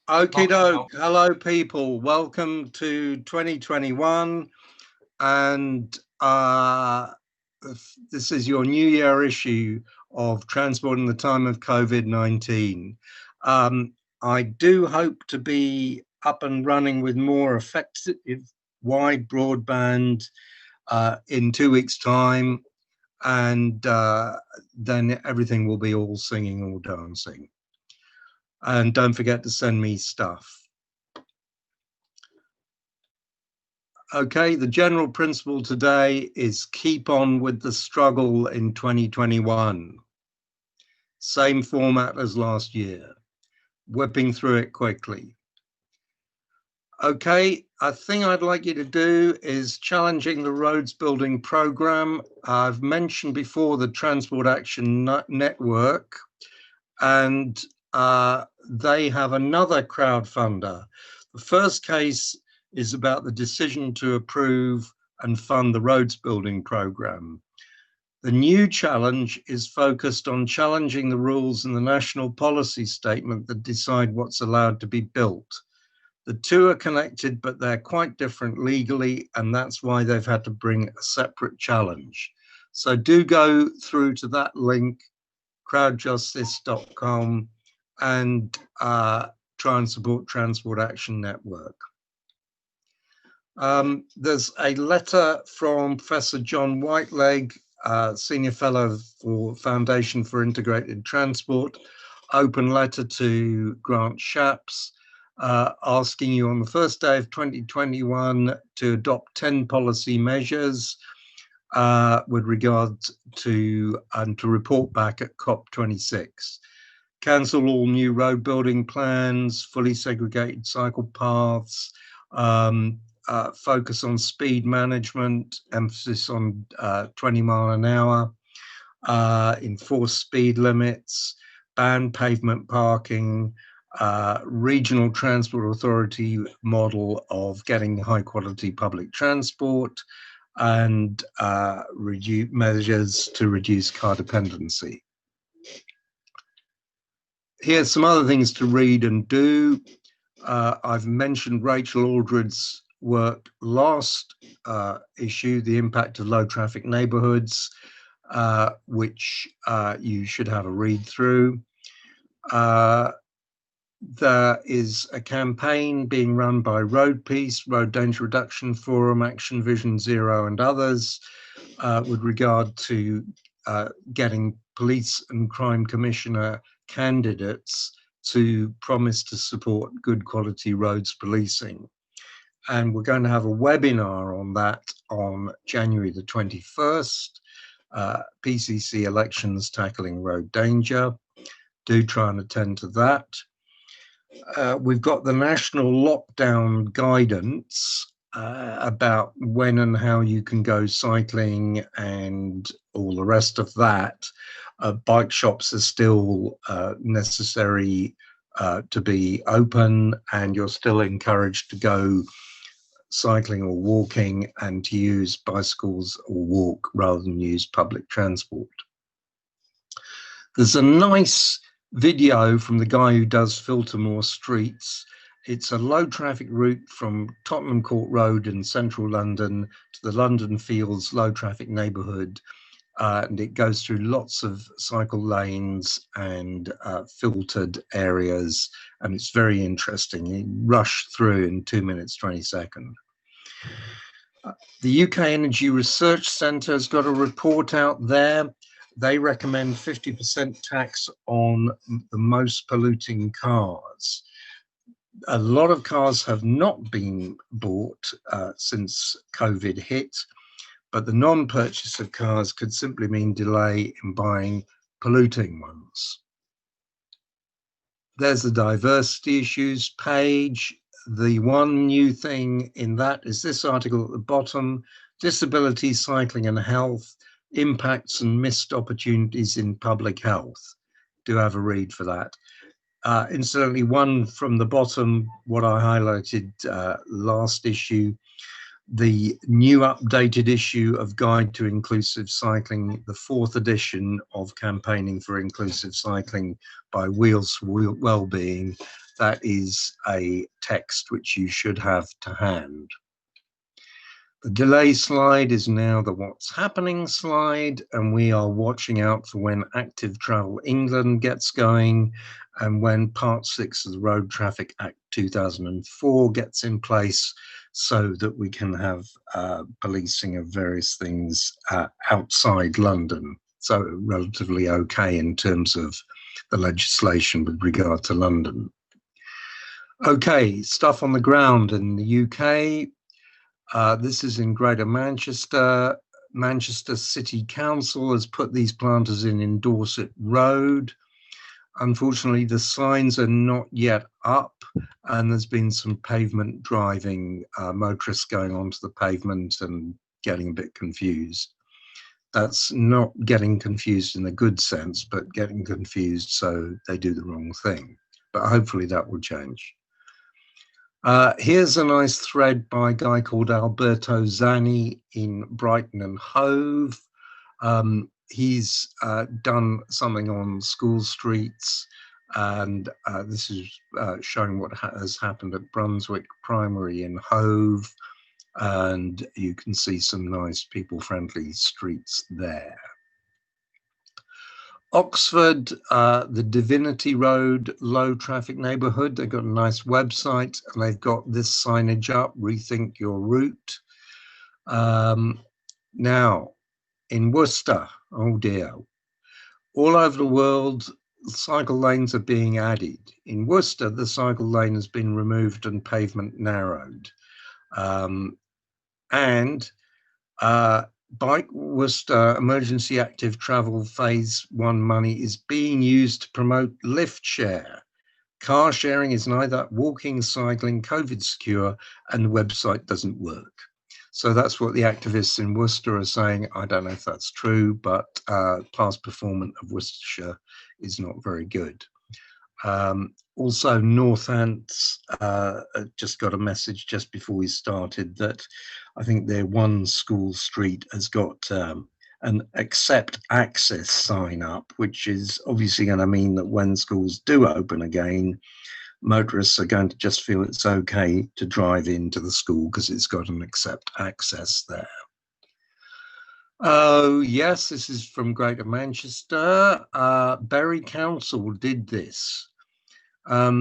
Okie doke. Hello, people. Welcome to 2021. And this is your New Year issue of Transport in the Time of COVID-19. I do hope to be up and running with more effective wide broadband in 2 weeks' time. And then everything will be all singing, all dancing. And don't forget to send me stuff. Okay, the general principle today is keep on with the struggle in 2021. Same format as last year, whipping through it quickly. Okay, a thing I'd like you to do is challenging the roads building program. I've mentioned before the Transport Action Network, and they have another crowdfunder. The first case is about the decision to approve and fund the roads building program. The new challenge is focused on challenging the rules in the national policy statement that decide what's allowed to be built. The two are connected, but they're quite different legally, and that's why they've had to bring a separate challenge. So do go through to that link, crowdjustice.com, and try and support Transport Action Network. There's a letter from Professor John Whiteleg, Senior Fellow for Foundation for Integrated Transport, open letter to Grant Shapps, asking you on the first day of 2021 to adopt 10 policy measures with regard to, and to report back at COP26. Cancel all new road building plans, fully segregated cycle paths, focus on speed management, emphasis on 20 mile an hour, enforce speed limits, ban pavement parking, regional transport authority model of getting high quality public transport, and measures to reduce car dependency. Here's some other things to read and do. I've mentioned Rachel Aldred's work last issue, The Impact of Low Traffic Neighborhoods, which you should have a read through. There is a campaign being run by Road Peace, Road Danger Reduction Forum, Action Vision Zero, and others with regard to getting police and crime commissioner candidates to promise to support good quality roads policing. And we're going to have a webinar on that on January the 21st, PCC elections tackling road danger. Do try and attend to that. We've got the national lockdown guidance about when and how you can go cycling and all the rest of that. Bike shops are still necessary to be open, and you're still encouraged to go cycling or walking and to use bicycles or walk rather than use public transport. There's a nice video from the guy who does Filtermore Streets. It's a low traffic route from Tottenham Court Road in central London to the London Fields low traffic neighbourhood. And it goes through lots of cycle lanes and filtered areas, and it's very interesting. You rush through in 2 minutes, 20 seconds. The UK Energy Research Centre has got a report out there. They recommend 50% tax on the most polluting cars. A lot of cars have not been bought since COVID hit, but the non-purchase of cars could simply mean delay in buying polluting ones. There's the diversity issues page. The one new thing in that is this article at the bottom: disability, cycling and health, impacts and missed opportunities in public health. Do have a read for that. Incidentally, one from the bottom, what I highlighted last issue, the new updated issue of Guide to Inclusive Cycling, the 4th edition of Campaigning for Inclusive Cycling by Wheels for Wellbeing, that is a text which you should have to hand. The delay slide is now the what's happening slide, and we are watching out for when Active Travel England gets going and when Part 6 of the Road Traffic Act 2004 gets in place, so that we can have policing of various things outside London. So relatively okay in terms of the legislation with regard to London. Okay, stuff on the ground in the UK. This is in Greater Manchester. Manchester City Council has put these planters in Dorset Road. Unfortunately, the signs are not yet up, and there's been some pavement driving, motorists going onto the pavement and getting a bit confused. That's not getting confused in a good sense, but getting confused so they do the wrong thing. But hopefully that will change. Here's a nice thread by a guy called Alberto Zanni in Brighton and Hove. He's done something on school streets, and this is showing what has happened at Brunswick Primary in Hove, and you can see some nice people-friendly streets there. Oxford, the Divinity Road low traffic neighbourhood, they've got a nice website, and they've got this signage up, Rethink Your Route. Now, in Worcester, oh dear, all over the world, cycle lanes are being added. In Worcester, the cycle lane has been removed and pavement narrowed. Bike Worcester Emergency Active Travel Phase 1 money is being used to promote lift share. Car sharing is neither walking, cycling, COVID secure, and the website doesn't work. So that's what the activists in Worcester are saying. I don't know if that's true, but past performance of Worcestershire is not very good. Also, Northants just got a message just before we started that I think their one school street has got an accept access sign up, which is obviously going to mean that when schools do open again, motorists are going to just feel it's okay to drive into the school because it's got an accept access there. Oh, yes, this is from Greater Manchester. Bury Council did this. For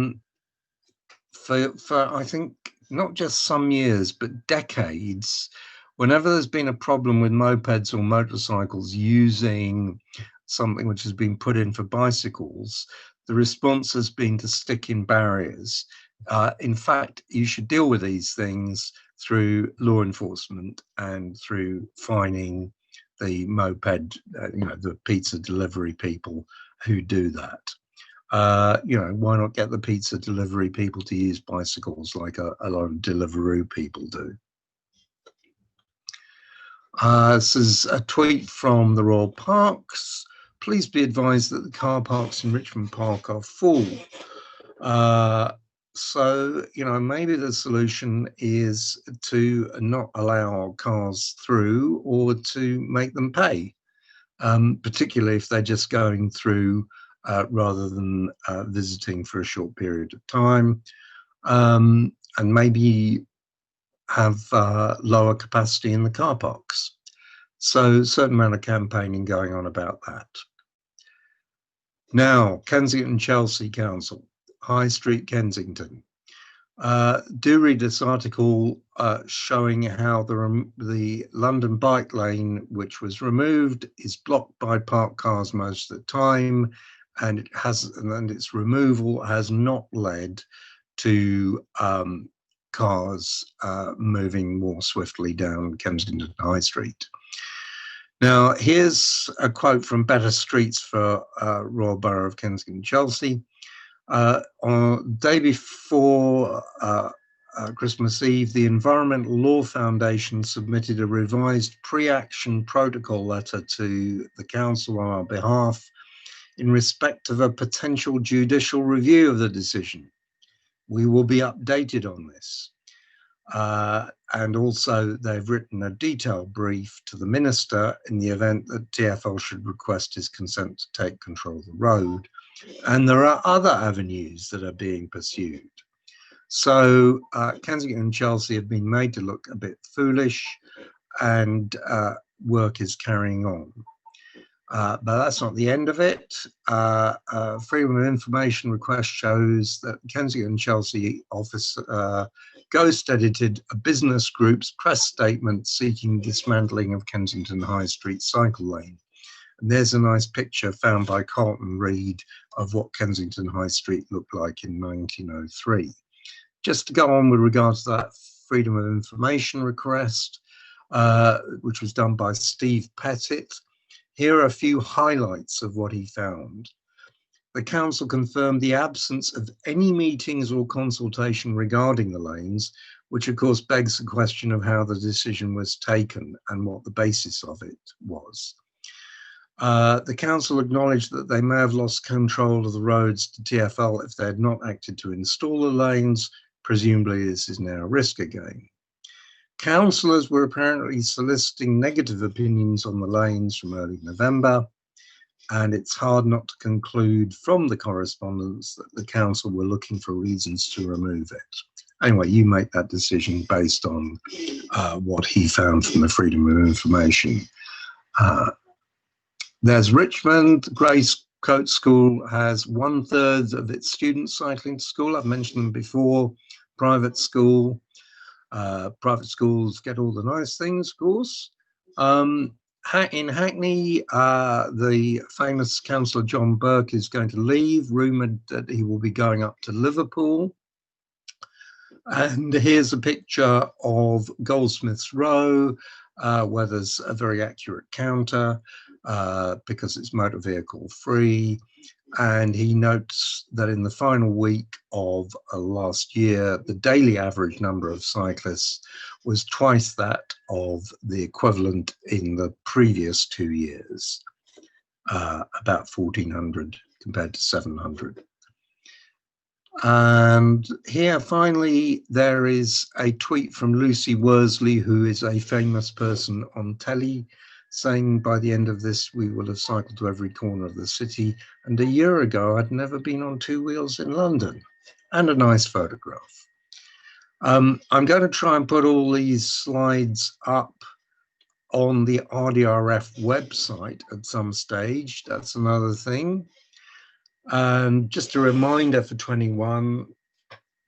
I think not just some years, but decades, whenever there's been a problem with mopeds or motorcycles using something which has been put in for bicycles, the response has been to stick in barriers. In fact, you should deal with these things through law enforcement and through fining the moped, the pizza delivery people who do that. Why not get the pizza delivery people to use bicycles like a lot of Deliveroo people do? This is a tweet from the Royal Parks. Please be advised that the car parks in Richmond Park are full. So, maybe the solution is to not allow cars through or to make them pay, particularly if they're just going through rather than visiting for a short period of time, and maybe have lower capacity in the car parks. So a certain amount of campaigning going on about that. Now, Kensington Chelsea Council, High Street Kensington. Do read this article showing how the London bike lane, which was removed, is blocked by parked cars most of the time, and its removal has not led to cars moving more swiftly down Kensington High Street. Now, here's a quote from Better Streets for Royal Borough of Kensington Chelsea. On the day before Christmas Eve, the Environmental Law Foundation submitted a revised pre-action protocol letter to the council on our behalf in respect of a potential judicial review of the decision. We will be updated on this. And also they've written a detailed brief to the minister in the event that TfL should request his consent to take control of the road. And there are other avenues that are being pursued. So Kensington and Chelsea have been made to look a bit foolish, and work is carrying on. But that's not the end of it. Freedom of Information request shows that Kensington and Chelsea office ghost edited a business group's press statement seeking dismantling of Kensington High Street cycle lane. And there's a nice picture found by Carlton Reid of what Kensington High Street looked like in 1903. Just to go on with regards to that Freedom of Information request, which was done by Steve Pettit, here are a few highlights of what he found. The council confirmed the absence of any meetings or consultation regarding the lanes, which of course begs the question of how the decision was taken and what the basis of it was. The council acknowledged that they may have lost control of the roads to TfL if they had not acted to install the lanes. Presumably this is now a risk again. Councillors were apparently soliciting negative opinions on the lanes from early November, and it's hard not to conclude from the correspondence that the council were looking for reasons to remove it. Anyway, you make that decision based on what he found from the Freedom of Information. There's Richmond. Grace Coat School has 1/3 of its students cycling to school. I've mentioned them before. Private school. Private schools get all the nice things, of course. In Hackney, the famous councillor John Burke is going to leave, rumoured that he will be going up to Liverpool. And here's a picture of Goldsmiths Row, where there's a very accurate counter because it's motor vehicle free. And he notes that in the final week of last year, the daily average number of cyclists was twice that of the equivalent in the previous 2 years, about 1,400 compared to 700. And here, finally, there is a tweet from Lucy Worsley, who is a famous person on telly, saying by the end of this, we will have cycled to every corner of the city. And a year ago, I'd never been on 2 wheels in London. And a nice photograph. I'm going to try and put all these slides up on the RDRF website at some stage. That's another thing. And just a reminder for 21,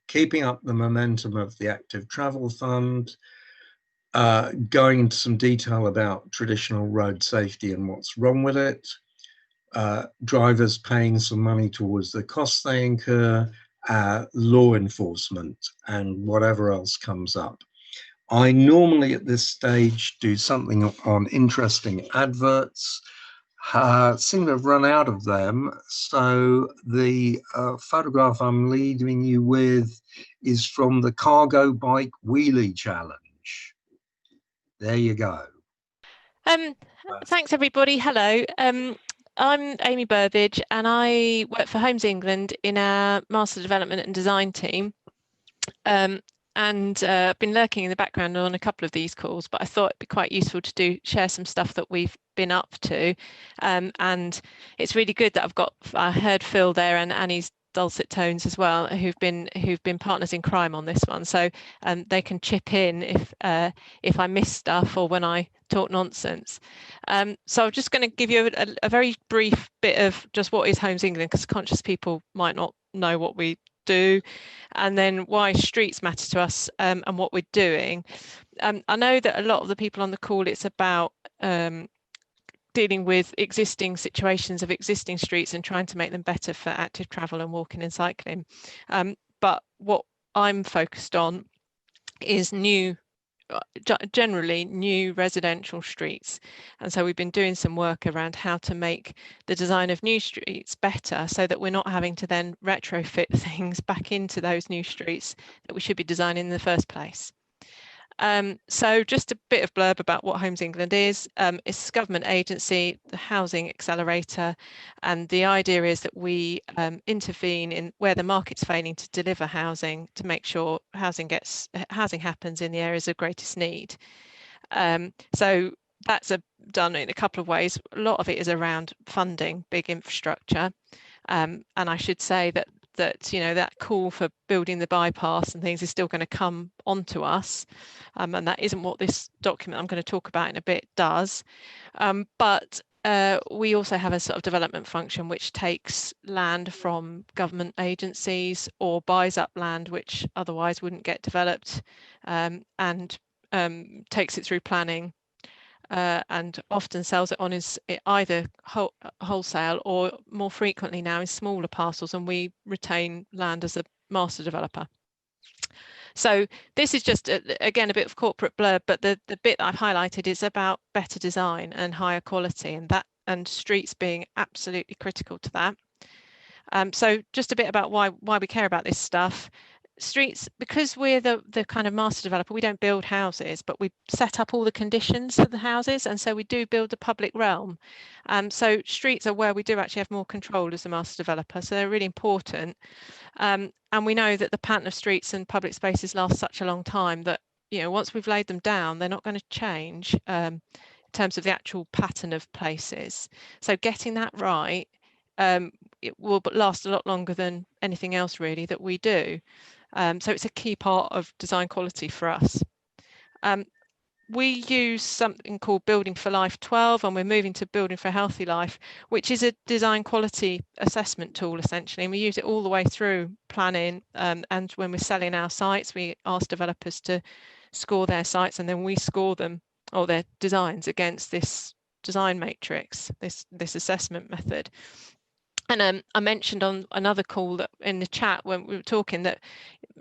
keeping up the momentum of the Active Travel Fund, going into some detail about traditional road safety and what's wrong with it, drivers paying some money towards the costs they incur, law enforcement, and whatever else comes up. I normally at this stage do something on interesting adverts. Seem to have run out of them, so the photograph I'm leaving you with is from the Cargo Bike Wheelie Challenge. There you go. Thanks everybody. Hello. I'm Amy Burbidge and I work for Homes England in our Master Development and Design team. And I've been lurking in the background on a couple of these calls, but I thought it'd be quite useful to share some stuff that we've been up to. And it's really good that I heard Phil there and Annie's dulcet tones as well, who've been partners in crime on this one. So they can chip in if I miss stuff or when I talk nonsense. So I'm just going to give you a very brief bit of just what is Homes England, because conscious people might not know what we do, and then why streets matter to us, and what we're doing. I know that a lot of the people on the call, it's about dealing with existing situations of existing streets and trying to make them better for active travel and walking and cycling. But what I'm focused on is generally new residential streets, and so we've been doing some work around how to make the design of new streets better so that we're not having to then retrofit things back into those new streets that we should be designing in the first place. So just a bit of blurb about what Homes England is. It's a government agency, the housing accelerator, and the idea is that we intervene in where the market's failing to deliver housing to make sure housing happens in the areas of greatest need. So that's done in a couple of ways. A lot of it is around funding big infrastructure. And I should say that that call for building the bypass and things is still going to come onto us, and that isn't what this document I'm going to talk about in a bit does. But we also have a sort of development function which takes land from government agencies or buys up land which otherwise wouldn't get developed, and takes it through planning, and often sells it on either wholesale or more frequently now in smaller parcels, and we retain land as a master developer. So this is just again a bit of corporate blurb, but the bit I've highlighted is about better design and higher quality, and streets being absolutely critical to that. So just a bit about why we care about this stuff. Streets, because we're the kind of master developer, we don't build houses, but we set up all the conditions for the houses, and so we do build the public realm. So streets are where we do actually have more control as a master developer, so they're really important. And we know that the pattern of streets and public spaces lasts such a long time that once we've laid them down, they're not going to change in terms of the actual pattern of places. So getting that right, it will last a lot longer than anything else really that we do. So it's a key part of design quality for us. We use something called Building for Life 12, and we're moving to Building for a Healthy Life, which is a design quality assessment tool essentially, and we use it all the way through planning, and when we're selling our sites, we ask developers to score their sites, and then we score them or their designs against this design matrix, this assessment method. And I mentioned on another call that in the chat when we were talking that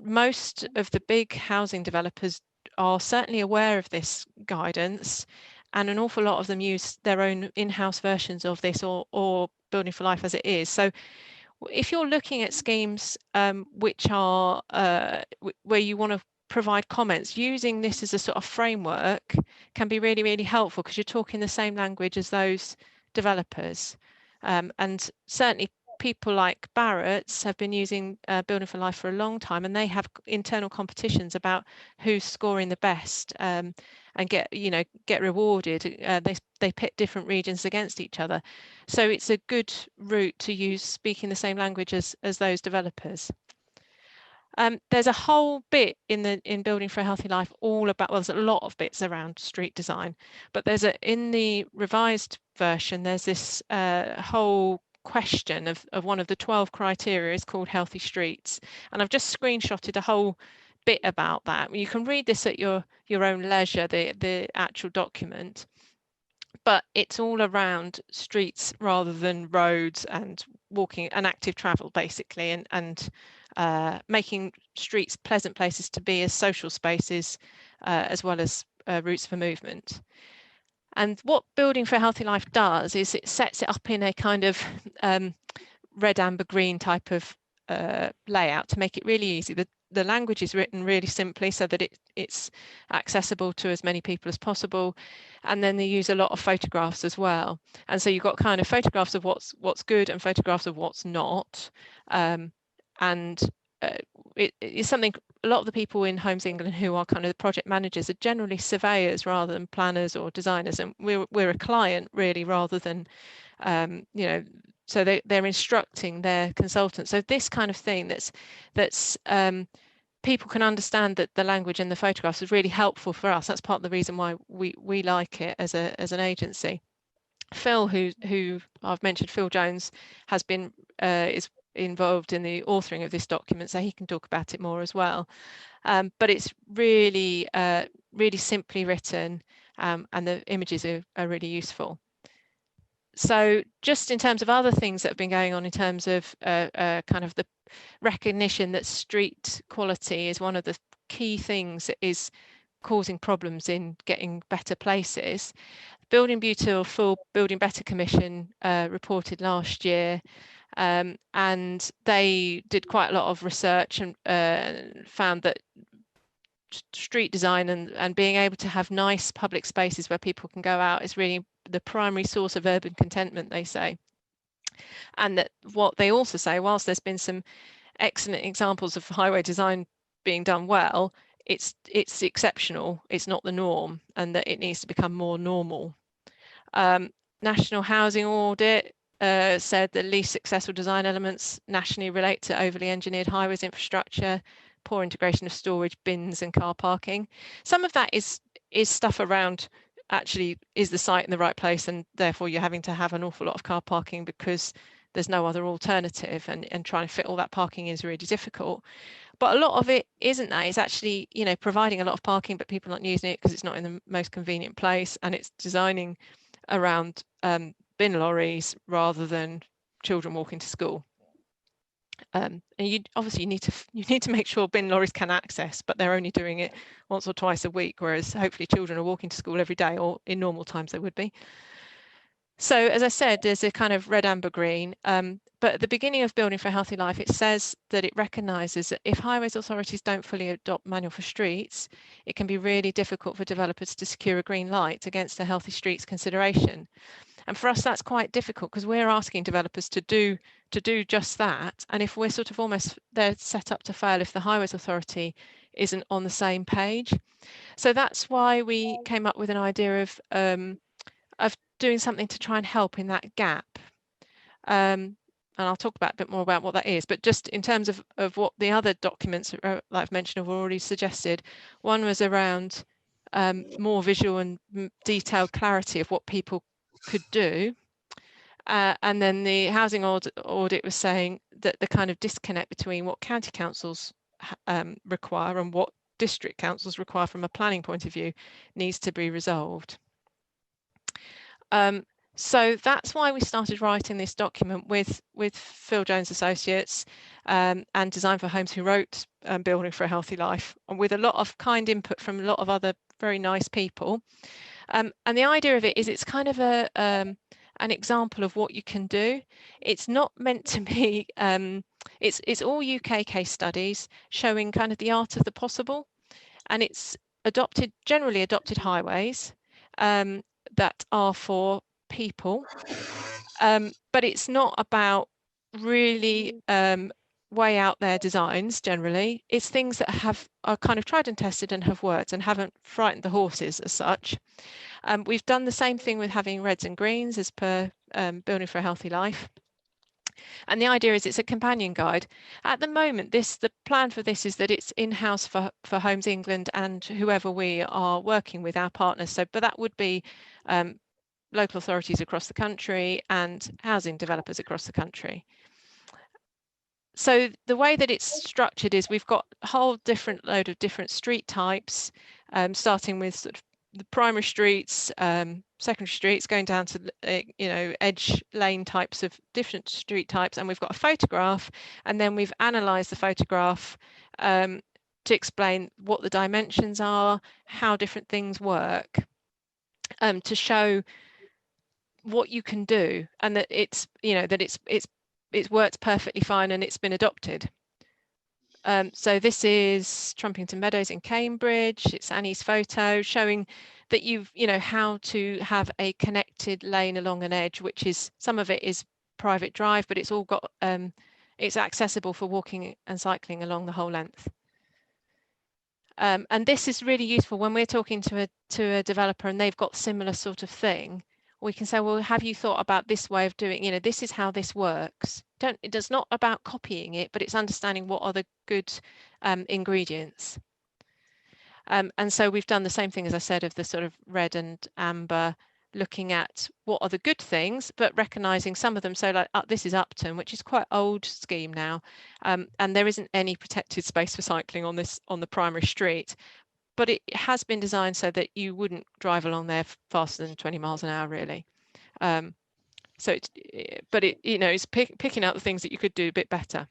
most of the big housing developers are certainly aware of this guidance, and an awful lot of them use their own in-house versions of this or Building for Life as it is. So if you're looking at schemes which are where you want to provide comments, using this as a sort of framework can be really, really helpful, because you're talking the same language as those developers. And certainly people like Barrett's have been using Building for Life for a long time, and they have internal competitions about who's scoring the best, and get rewarded. They pit different regions against each other, so it's a good route to use speaking the same language as those developers. There's a whole bit in Building for a Healthy Life all about, well, there's a lot of bits around street design, but in the revised version, there's this whole question of one of the 12 criteria is called healthy streets, and I've just screenshotted a whole bit about that. You can read this at your own leisure, the actual document, but it's all around streets rather than roads and walking and active travel basically, and making streets pleasant places to be as social spaces as well as routes for movement. And what Building for a Healthy Life does is it sets it up in a kind of red, amber, green type of layout to make it really easy. The language is written really simply so that it's accessible to as many people as possible, and then they use a lot of photographs as well. And so you've got kind of photographs of what's good and photographs of what's not. And it's something a lot of the people in Homes England who are kind of the project managers are generally surveyors rather than planners or designers, and we're a client really rather than so they're instructing their consultants. So this kind of thing that's people can understand that the language in the photographs is really helpful for us. That's part of the reason why we like it as an agency. Phil, who I've mentioned, Phil Jones, has been is involved in the authoring of this document, so he can talk about it more as well. But it's really really simply written, and the images are really useful. So just in terms of other things that have been going on in terms of kind of the recognition that street quality is one of the key things that is causing problems in getting better places. Building Beautiful, Building Better Commission reported last year, and they did quite a lot of research and found that street design and being able to have nice public spaces where people can go out is really the primary source of urban contentment, they say. And that what they also say, whilst there's been some excellent examples of highway design being done well, it's exceptional, it's not the norm, and that it needs to become more normal. National Housing Audit said the least successful design elements nationally relate to overly engineered highways infrastructure, poor integration of storage, bins and car parking. Some of that is stuff around, actually, is the site in the right place, and therefore you're having to have an awful lot of car parking because there's no other alternative, and trying to fit all that parking is really difficult. But a lot of it isn't that. It's actually, you know, providing a lot of parking, but people aren't using it because it's not in the most convenient place, and it's designing around bin lorries rather than children walking to school. And you obviously need to make sure bin lorries can access, but they're only doing it once or twice a week, whereas hopefully children are walking to school every day, or in normal times they would be. So as I said, there's a kind of red, amber, green. But at the beginning of Building for a Healthy Life, it says that it recognises that if highways authorities don't fully adopt manual for streets, it can be really difficult for developers to secure a green light against a healthy streets consideration. And for us, that's quite difficult because we're asking developers to do just that. And if we're sort of almost, they're set up to fail if the Highways Authority isn't on the same page. So that's why we came up with an idea of doing something to try and help in that gap. And I'll talk about a bit more about what that is, but just in terms of what the other documents that I've mentioned have already suggested, one was around more visual and detailed clarity of what people could do. And then the housing audit was saying that the kind of disconnect between what county councils require and what district councils require from a planning point of view needs to be resolved. So that's why we started writing this document with Phil Jones Associates and Design for Homes, who wrote Building for a Healthy Life, and with a lot of kind input from a lot of other very nice people. And the idea of it is it's kind of an example of what you can do. It's not meant to be, it's all UK case studies showing kind of the art of the possible, and it's generally adopted highways that are for people, but it's not about really way out there designs. Generally it's things that are kind of tried and tested and have worked and haven't frightened the horses as such. We've done the same thing with having reds and greens as per Building for a Healthy Life. And the idea is it's a companion guide. At the moment, the plan for this is that it's in-house for Homes England and whoever we are working with, our partners. So, but that would be local authorities across the country and housing developers across the country. So the way that it's structured is we've got a whole different load of different street types, starting with sort of the primary streets, secondary streets, going down to edge lane types of different street types, and we've got a photograph, and then we've analysed the photograph to explain what the dimensions are, how different things work, to show what you can do, and that it's worked perfectly fine and it's been adopted. So this is Trumpington Meadows in Cambridge. It's Annie's photo showing that how to have a connected lane along an edge, which is, some of it is private drive, but it's all got it's accessible for walking and cycling along the whole length. And this is really useful when we're talking to a developer and they've got similar sort of thing. We can say, well, have you thought about this way of doing, this is how this works. It's not about copying it, but it's understanding what are the good ingredients. And so we've done the same thing, as I said, of the sort of red and amber, looking at what are the good things, but recognizing some of them. So like this is Upton, which is quite old scheme now, and there isn't any protected space for cycling on the primary street. But it has been designed so that you wouldn't drive along there faster than 20 miles an hour, really. So it's picking out the things that you could do a bit better.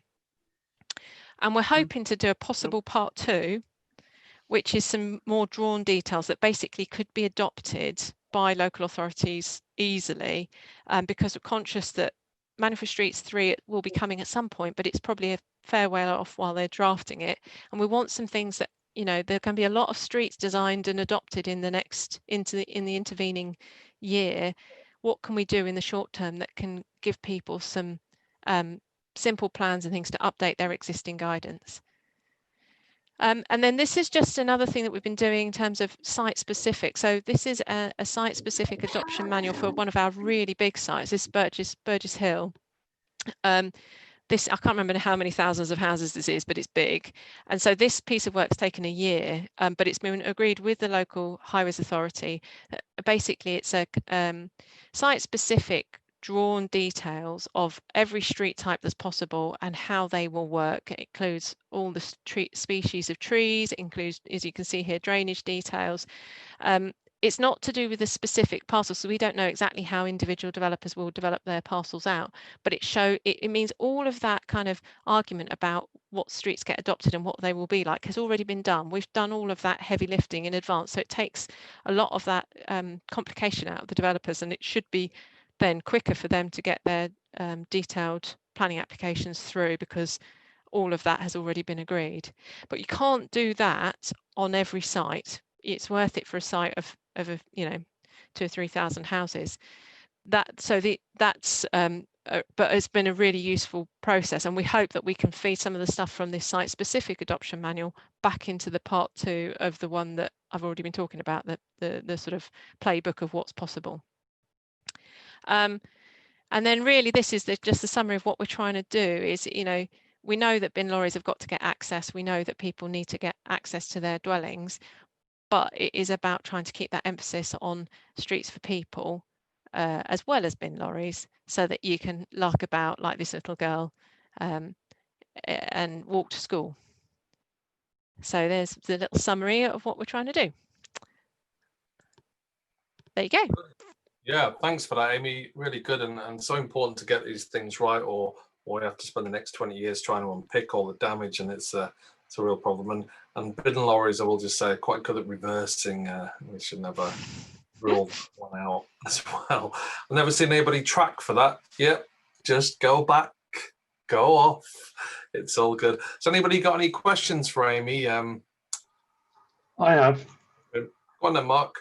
And we're hoping to do a possible part 2, which is some more drawn details that basically could be adopted by local authorities easily, because we're conscious that Manual for Streets 3 will be coming at some point, but it's probably a fair way off while they're drafting it. And we want some things that, there can be a lot of streets designed and adopted in the intervening year. What can we do in the short term that can give people some simple plans and things to update their existing guidance? And then this is just another thing that we've been doing in terms of site specific. So this is a site specific adoption manual for one of our really big sites. This is Burgess Hill. This, I can't remember how many thousands of houses this is, but it's big. And so this piece of work's taken a year, but it's been agreed with the local highways authority. Basically, it's a site-specific drawn details of every street type that's possible and how they will work. It includes all the species of trees, it includes, as you can see here, drainage details. It's not to do with the specific parcels, so we don't know exactly how individual developers will develop their parcels out, but it means all of that kind of argument about what streets get adopted and what they will be like has already been done. We've done all of that heavy lifting in advance, so it takes a lot of that complication out of the developers, and it should be then quicker for them to get their detailed planning applications through, because all of that has already been agreed. But you can't do that on every site. It's worth it for a site of 2,000 or 3,000 houses. But it's been a really useful process, and we hope that we can feed some of the stuff from this site specific adoption manual back into the part 2 of the one that I've already been talking about, the sort of playbook of what's possible. And then really this is just a summary of what we're trying to do is, we know that bin lorries have got to get access. We know that people need to get access to their dwellings, but it is about trying to keep that emphasis on streets for people as well as bin lorries, so that you can lark about like this little girl and walk to school. So there's the little summary of what we're trying to do. There you go. Yeah, thanks for that, Amy. Really good, and so important to get these things right, or we have to spend the next 20 years trying to unpick all the damage, and it's a real problem. And bin lorries, I will just say, quite good at reversing. We should never rule one out as well. I've never seen anybody track for that. Yep, just go back, go off. It's all good. So anybody got any questions for Amy? I have. Go on then, Mark.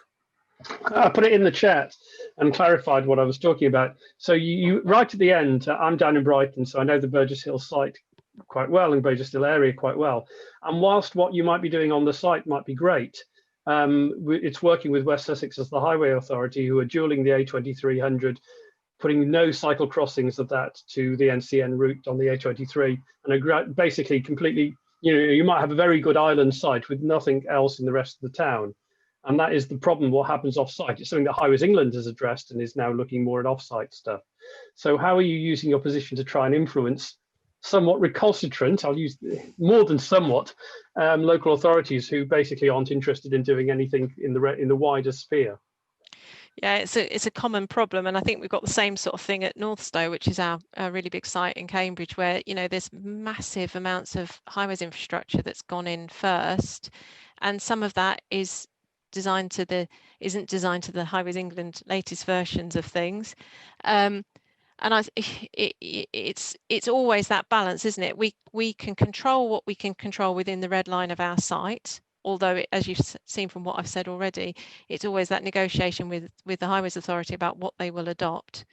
I put it in the chat and clarified what I was talking about. So you right at the end, I'm down in Brighton, so I know the Burgess Hill site quite well and Burgess Hill area quite well. And whilst what you might be doing on the site might be great, it's working with West Sussex as the highway authority, who are dualling the A2300, putting no cycle crossings of that to the NCN route on the A23, and are basically completely, you might have a very good island site with nothing else in the rest of the town. And that is the problem, what happens off-site. It's something that Highways England has addressed and is now looking more at off-site stuff. So how are you using your position to try and influence somewhat recalcitrant, I'll use more than somewhat, local authorities who basically aren't interested in doing anything in the wider sphere? Yeah, it's a common problem, and I think we've got the same sort of thing at Northstowe, which is our really big site in Cambridge, where there's massive amounts of highways infrastructure that's gone in first, and some of that isn't designed to the Highways England latest versions of things, and it's always that balance, isn't it? We can control what we can control within the red line of our site, although as you've seen from what I've said already, it's always that negotiation with the Highways Authority about what they will adopt.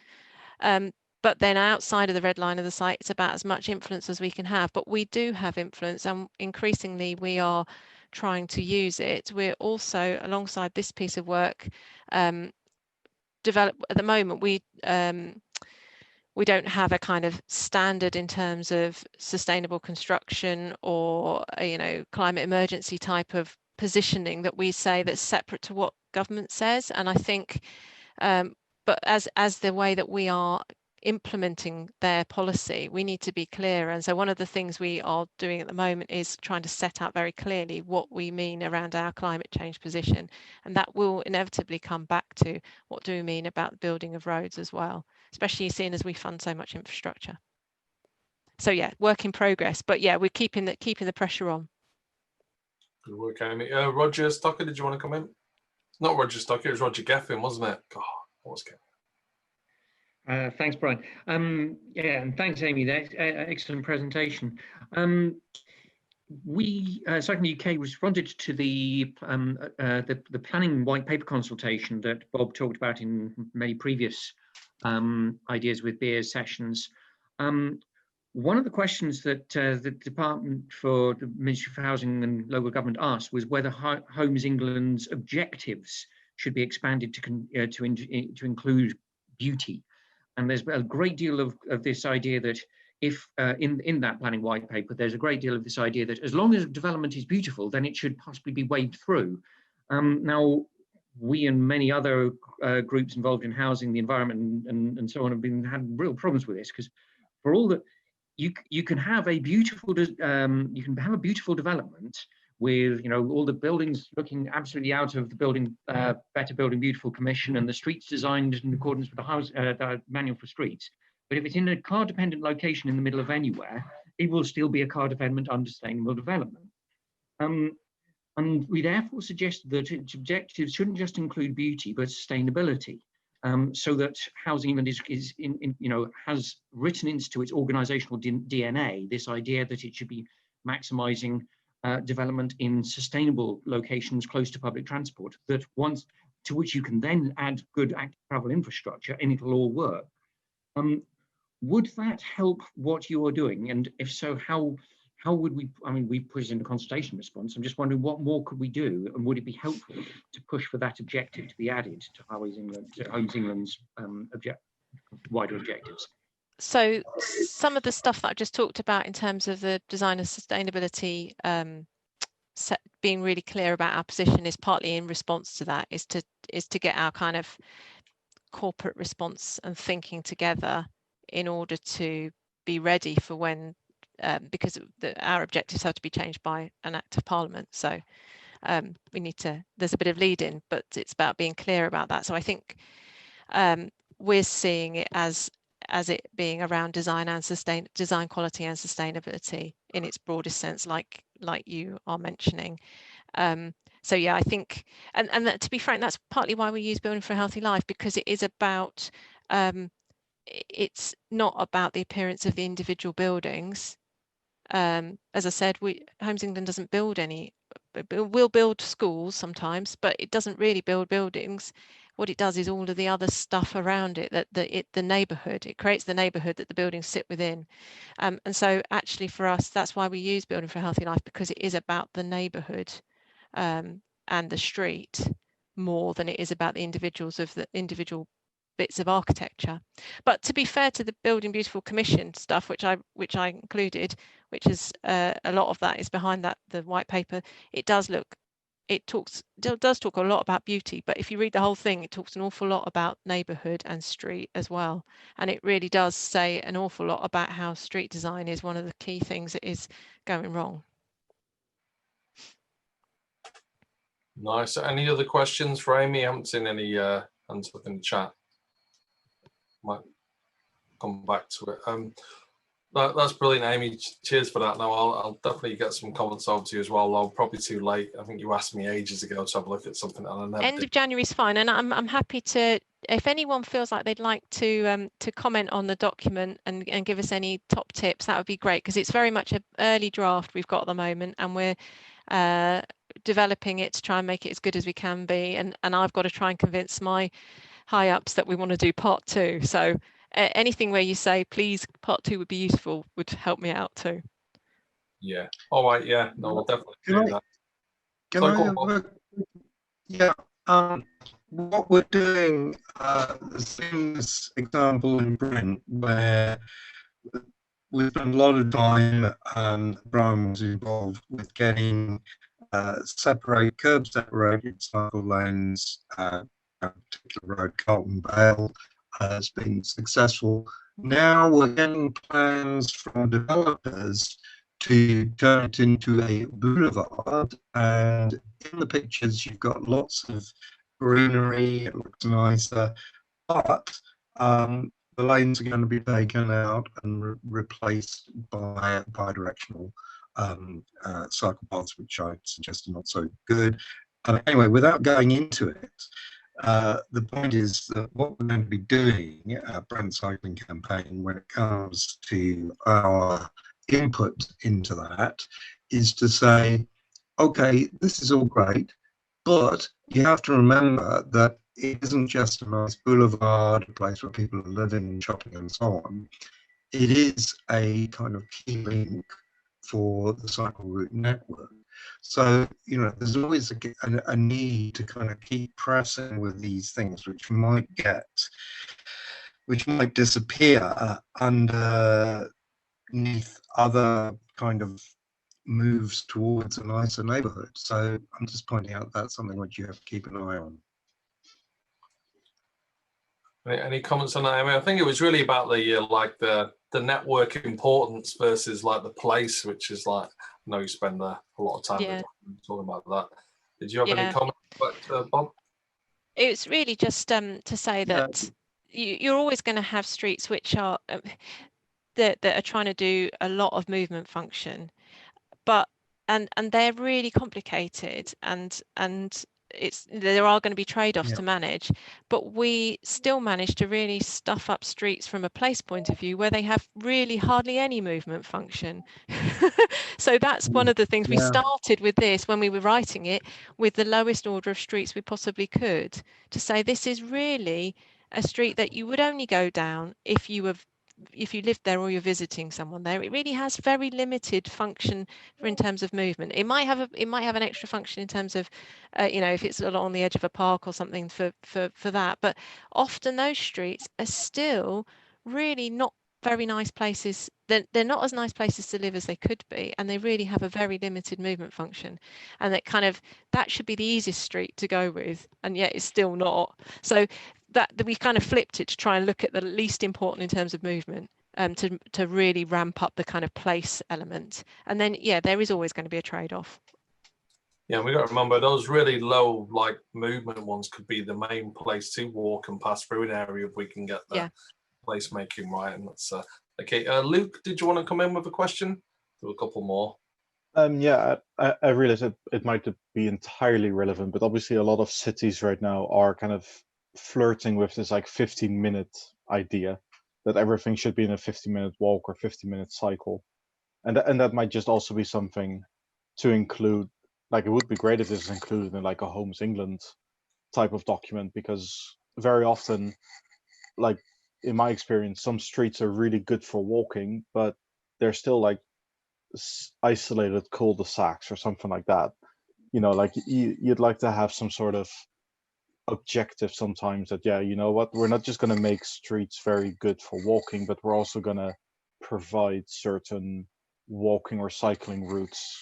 But then outside of the red line of the site, it's about as much influence as we can have. But we do have influence, and increasingly we are trying to use it. We're also, alongside this piece of work, develop at the moment, we don't have a kind of standard in terms of sustainable construction or climate emergency type of positioning that we say that's separate to what government says. And I think but as the way that we are implementing their policy, we need to be clear. And so one of the things we are doing at the moment is trying to set out very clearly what we mean around our climate change position, and that will inevitably come back to what do we mean about the building of roads as well, especially seeing as we fund so much infrastructure. So yeah, work in progress, but yeah, we're keeping the pressure on. Good work, Amy. Roger Stocker, did you want to come in? Not Roger Stocker, it was Roger Geffin, wasn't it? God, what was Geffin? Thanks, Brian. Yeah, and thanks, Amy. That's excellent presentation. We certainly UK responded to the planning white paper consultation that Bob talked about in many previous ideas with Beers sessions. one of the questions that the Department for the Ministry for Housing and Local Government asked was whether Homes England's objectives should be expanded to include beauty. And there's a great deal of this idea that if in that planning white paper, there's a great deal of this idea that as long as development is beautiful, then it should possibly be waved through. Now, we and many other groups involved in housing, the environment, and so on have had real problems with this, because for all that you can have a beautiful development with all the buildings looking absolutely out of the building Better Building Beautiful Commission and the streets designed in accordance with the manual for streets. But if it's in a car dependent location in the middle of anywhere, it will still be a car dependent unsustainable development. And we therefore suggested that its objectives shouldn't just include beauty, but sustainability, so that Housing England has written into its organisational DNA this idea that it should be maximising development in sustainable locations close to public transport, to which you can then add good active travel infrastructure, and it'll all work. Would that help what you are doing? And if so, how would we, we put it in a consultation response. I'm just wondering what more could we do, and would it be helpful to push for that objective to be added to Homes England's wider objectives? So some of the stuff that I just talked about in terms of the design of sustainability, being really clear about our position is partly in response to that, is to get our kind of corporate response and thinking together in order to be ready for when, because our objectives have to be changed by an act of parliament. So we need to, there's a bit of lead in, but it's about being clear about that. So I think we're seeing it as it being around design quality and sustainability in its broadest sense, like you are mentioning. So yeah, I think, and that, to be frank, that's partly why we use Building for a Healthy Life, because it is about, it's not about the appearance of the individual buildings. As I said, Homes England doesn't build any, we'll build schools sometimes, but it doesn't really build buildings. What it does is all of the other stuff around it, the neighbourhood, it creates the neighbourhood that the buildings sit within. And so actually for us, that's why we use Building for a Healthy Life, because it is about the neighbourhood and the street more than it is about the individuals of the individual bits of architecture. But to be fair to the Building Beautiful Commission stuff, which I included, which is a lot of that is behind the white paper, it does talk a lot about beauty, but if you read the whole thing, it talks an awful lot about neighbourhood and street as well, and it really does say an awful lot about how street design is one of the key things that is going wrong. Nice. Any other questions for Amy? I haven't seen any hands up in the chat. Might come back to it. That's brilliant, Amy. Cheers for that. Now I'll definitely get some comments over to you as well. I'm probably too late. I think you asked me ages ago to have a look at something, and I never End did. of January is fine, and I'm happy to, if anyone feels like they'd like to comment on the document and give us any top tips, that would be great, because it's very much an early draft we've got at the moment, and we're developing it to try and make it as good as we can be, and I've got to try and convince my high ups that we want to do part 2. So anything where you say please part 2 would be useful would help me out too. Yeah. All right. Yeah. No, we'll definitely do that. What we're doing, there's been this example in Brent where we've spent a lot of time, Brian was involved with getting curb separated cycle lanes, a particular road, Carlton Vale, has been successful. Now we're getting plans from developers to turn it into a boulevard, and in the pictures you've got lots of greenery, it looks nicer, but the lanes are going to be taken out and replaced by bi-directional cycle paths, which I suggest are not so good. Anyway, without going into it, the point is that what we're going to be doing at Brent Cycling Campaign, when it comes to our input into that, is to say, okay, this is all great, but you have to remember that it isn't just a nice boulevard, a place where people are living and shopping and so on. it is a kind of key link for the cycle route network. So, you know, there's always a need to kind of keep pressing with these things, which might disappear underneath other kind of moves towards a nicer neighborhood. So I'm just pointing out that's something which you have to keep an eye on. Any comments on that? I mean, I think it was really about the network importance versus like the place, which is like, I know you spend a lot of time talking about that. Did you have any comments about Bob? It's really just to say that you're always going to have streets which are that are trying to do a lot of movement function, but and they're really complicated, and there are going to be trade-offs to manage, but we still manage to really stuff up streets from a place point of view where they have really hardly any movement function. So that's one of the things we started with this when we were writing it, with the lowest order of streets we possibly could, to say this is really a street that you would only go down if you lived there or you're visiting someone there. It really has very limited function in terms of movement. It might have an extra function in terms of, you know, if it's along the edge of a park or something for that. But often those streets are still really not very nice places. They're not as nice places to live as they could be, and they really have a very limited movement function. And that should be the easiest street to go with, and yet it's still not. So that we kind of flipped it to try and look at the least important in terms of movement, to really ramp up the kind of place element. And then there is always going to be a trade-off. Yeah, we got to remember those really low like movement ones could be the main place to walk and pass through an area if we can get the place making right. And that's okay. Luke, did you want to come in with a question? Do a couple more. I realize it might be entirely relevant, but obviously a lot of cities right now are kind of flirting with this like 15-minute idea that everything should be in a 15-minute walk or 15-minute cycle, and that might just also be something to include. Like, it would be great if this is included in like a Homes England type of document, because very often, like in my experience, some streets are really good for walking, but they're still like isolated cul-de-sacs or something like that. You know, like you'd like to have some sort of objective sometimes that, you know what, we're not just going to make streets very good for walking, but we're also going to provide certain walking or cycling routes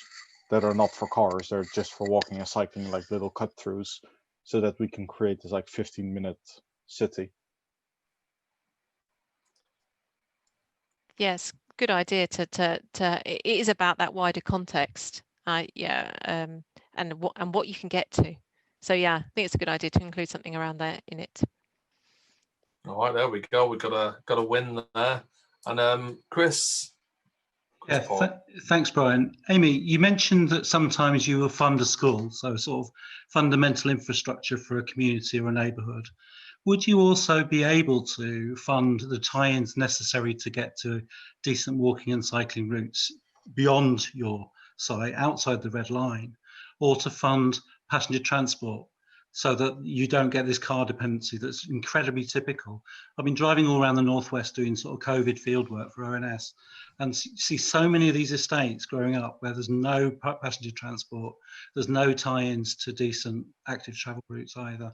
that are not for cars, they're just for walking and cycling, like little cut throughs, so that we can create this like 15-minute city. Yes, good idea. It is about that wider context, and what you can get to. So I think it's a good idea to include something around there in it. All right, there we go. We got a win there. And Chris. Thanks, Brian. Amy, you mentioned that sometimes you will fund a school, so sort of fundamental infrastructure for a community or a neighbourhood. Would you also be able to fund the tie-ins necessary to get to decent walking and cycling routes beyond your site, outside the red line, or to fund passenger transport so that you don't get this car dependency that's incredibly typical? I've been driving all around the Northwest doing sort of COVID fieldwork for ONS, and see so many of these estates growing up where there's no passenger transport, there's no tie-ins to decent active travel routes either.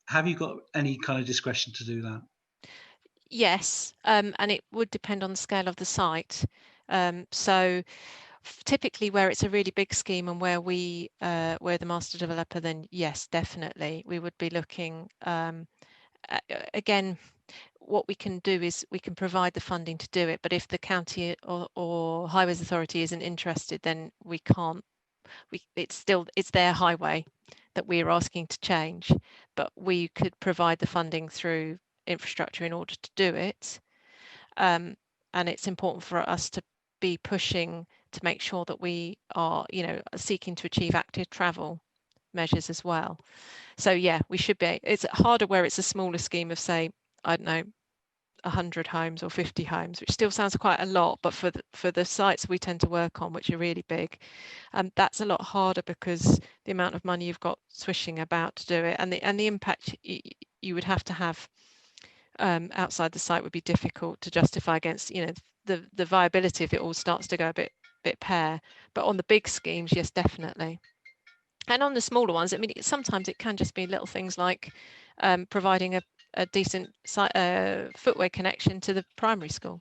Have you got any kind of discretion to do that? Yes, and it would depend on the scale of the site. So typically where it's a really big scheme and where we're the master developer, then yes, definitely we would be looking. Again, what we can do is we can provide the funding to do it, but if the county or highways authority isn't interested, then we can't. It's their highway that we're asking to change, but we could provide the funding through infrastructure in order to do it. And it's important for us to be pushing to make sure that we are, seeking to achieve active travel measures as well. So we should be. It's harder where it's a smaller scheme of, say, I don't know, 100 homes or 50 homes, which still sounds quite a lot, but for the sites we tend to work on, which are really big, that's a lot harder because the amount of money you've got swishing about to do it, and the impact you would have to have outside the site would be difficult to justify against, you know, the viability if it all starts to go a bit pear. But on the big schemes, yes, definitely. And on the smaller ones, I mean, sometimes it can just be little things like providing a decent footway connection to the primary school.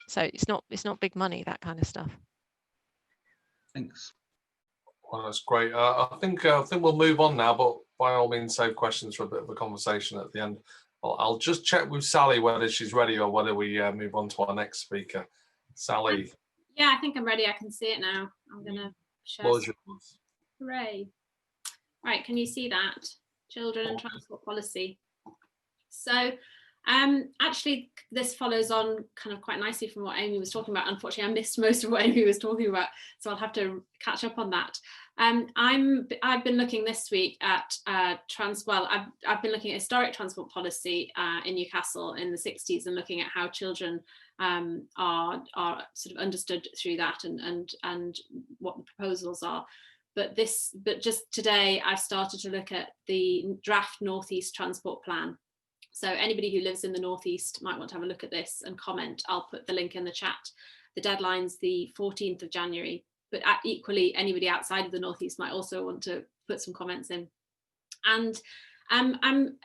So it's not big money, that kind of stuff. Thanks. Well, that's great. I think we'll move on now, but by all means, save questions for a bit of a conversation at the end. I'll just check with Sally whether she's ready or whether we move on to our next speaker. Sally. Yeah, I think I'm ready. I can see it now. I'm going to share. Hooray. Right, can you see that? Children and transport policy. So actually, this follows on kind of quite nicely from what Amy was talking about. Unfortunately, I missed most of what Amy was talking about, so I'll have to catch up on that. I've been looking this week at I've been looking at historic transport policy in Newcastle in the 60s and looking at how children are sort of understood through that and what the proposals are. But just today, I've started to look at the draft Northeast Transport Plan. So anybody who lives in the Northeast might want to have a look at this and comment. I'll put the link in the chat. The deadline's the 14th of January, but equally anybody outside of the Northeast might also want to put some comments in. And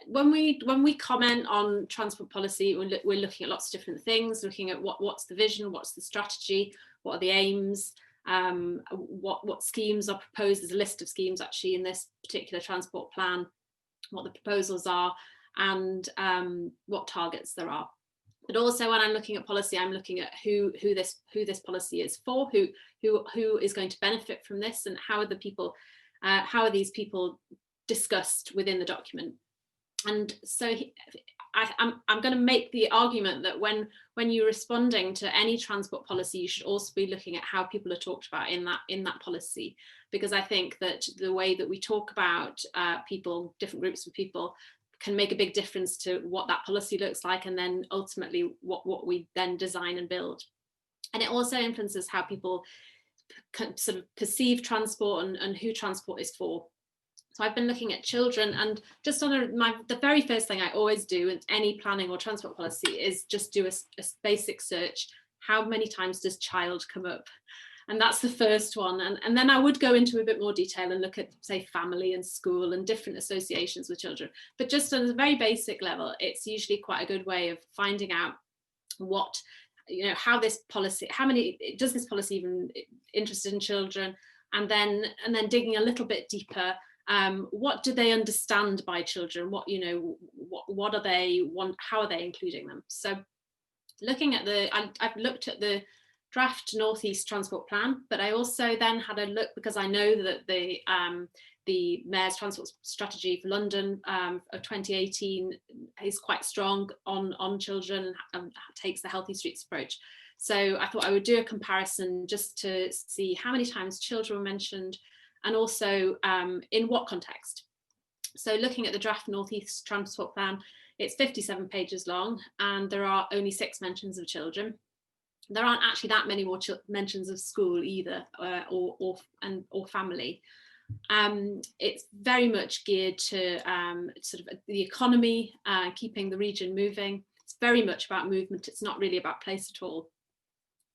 when we comment on transport policy, we're looking at lots of different things, looking at what's the vision, what's the strategy, what are the aims, what schemes are proposed. There's a list of schemes actually in this particular transport plan, what the proposals are, and what targets there are. But also when I'm looking at policy, I'm looking at who this policy is for, who is going to benefit from this, and how are these people discussed within the document. And so I'm going to make the argument that when you're responding to any transport policy, you should also be looking at how people are talked about in that policy, because I think that the way that we talk about people, different groups of people, can make a big difference to what that policy looks like, and then ultimately what we then design and build. And it also influences how people sort of perceive transport and who transport is for. So I've been looking at children, and just on the very first thing I always do in any planning or transport policy is just do a basic search. How many times does child come up? And that's the first one. And then I would go into a bit more detail and look at, say, family and school and different associations with children. But just on a very basic level, it's usually quite a good way of finding out what, you know, how this policy, does this policy even interested in children? And then digging a little bit deeper. What do they understand by children? What are they want? How are they including them? So looking at I've looked at the draft Northeast Transport Plan, but I also then had a look, because I know that the Mayor's Transport Strategy for London of 2018 is quite strong on children and takes the Healthy Streets approach. So I thought I would do a comparison just to see how many times children were mentioned, and also in what context. So looking at the draft Northeast Transport Plan, it's 57 pages long, and there are only 6 mentions of children. There aren't actually that many more mentions of school either, or family. It's very much geared to sort of the economy, keeping the region moving. It's very much about movement. It's not really about place at all.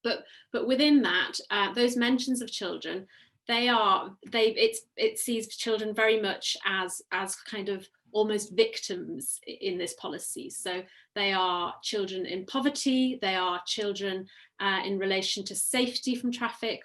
But within that, those mentions of children, it sees children very much as kind of almost victims in this policy. So they are children in poverty, they are children in relation to safety from traffic,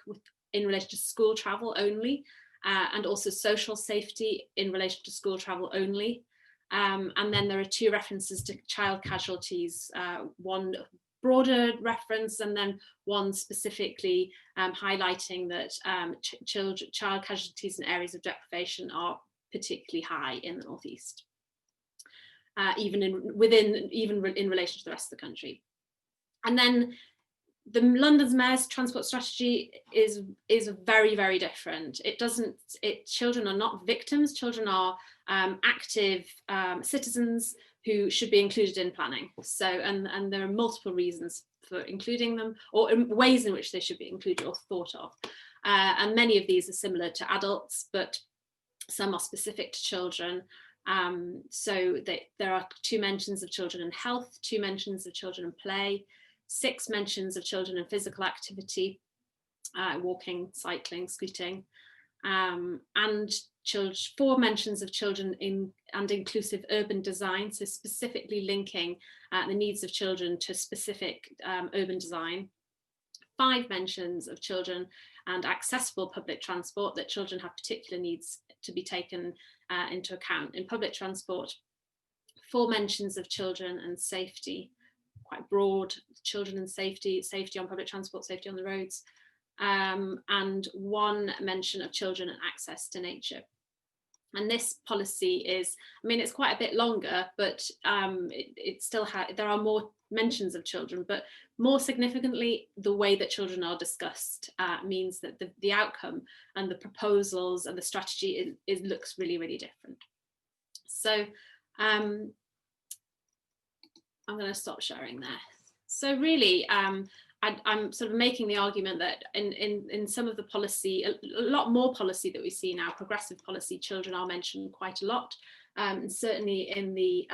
in relation to school travel only, and also social safety in relation to school travel only. And then there are 2 references to child casualties, one broader reference and then one specifically highlighting that child casualties in areas of deprivation are particularly high in the Northeast, even in relation to the rest of the country. And then the London's Mayor's Transport Strategy is very, very different. Children are not victims. Children are active citizens who should be included in planning. So, and there are multiple reasons for including them, or ways in which they should be included or thought of. And many of these are similar to adults, but some are specific to children. So there are 2 mentions of children in health, 2 mentions of children in play, 6 mentions of children in physical activity, walking, cycling, scooting, and 4 mentions of children in and inclusive urban design, so specifically linking the needs of children to specific urban design. 5 mentions of children and accessible public transport, that children have particular needs to be taken into account in public transport. 4 mentions of children and safety, quite broad, children and safety, safety on public transport, safety on the roads, and 1 mention of children and access to nature. And this policy is, I mean, it's quite a bit longer, but it still has, there are more mentions of children, but more significantly, the way that children are discussed means that the outcome and the proposals and the strategy looks really, really different. So I'm going to stop sharing there. So really, I'm sort of making the argument that in some of the policy, a lot more policy that we see now, progressive policy, children are mentioned quite a lot. And certainly in the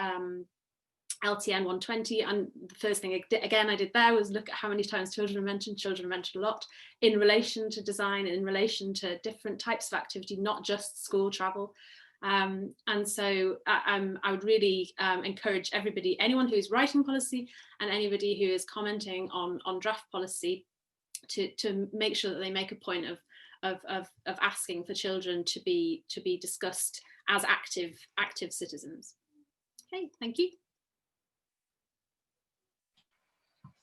LTN 120, and the first thing again I did there was look at how many times children are mentioned. Children are mentioned a lot in relation to design, in relation to different types of activity, not just school travel. And so I would really encourage everybody, anyone who's writing policy and anybody who is commenting on draft policy, to make sure that they make a point of asking for children to be discussed as active citizens. Okay, thank you.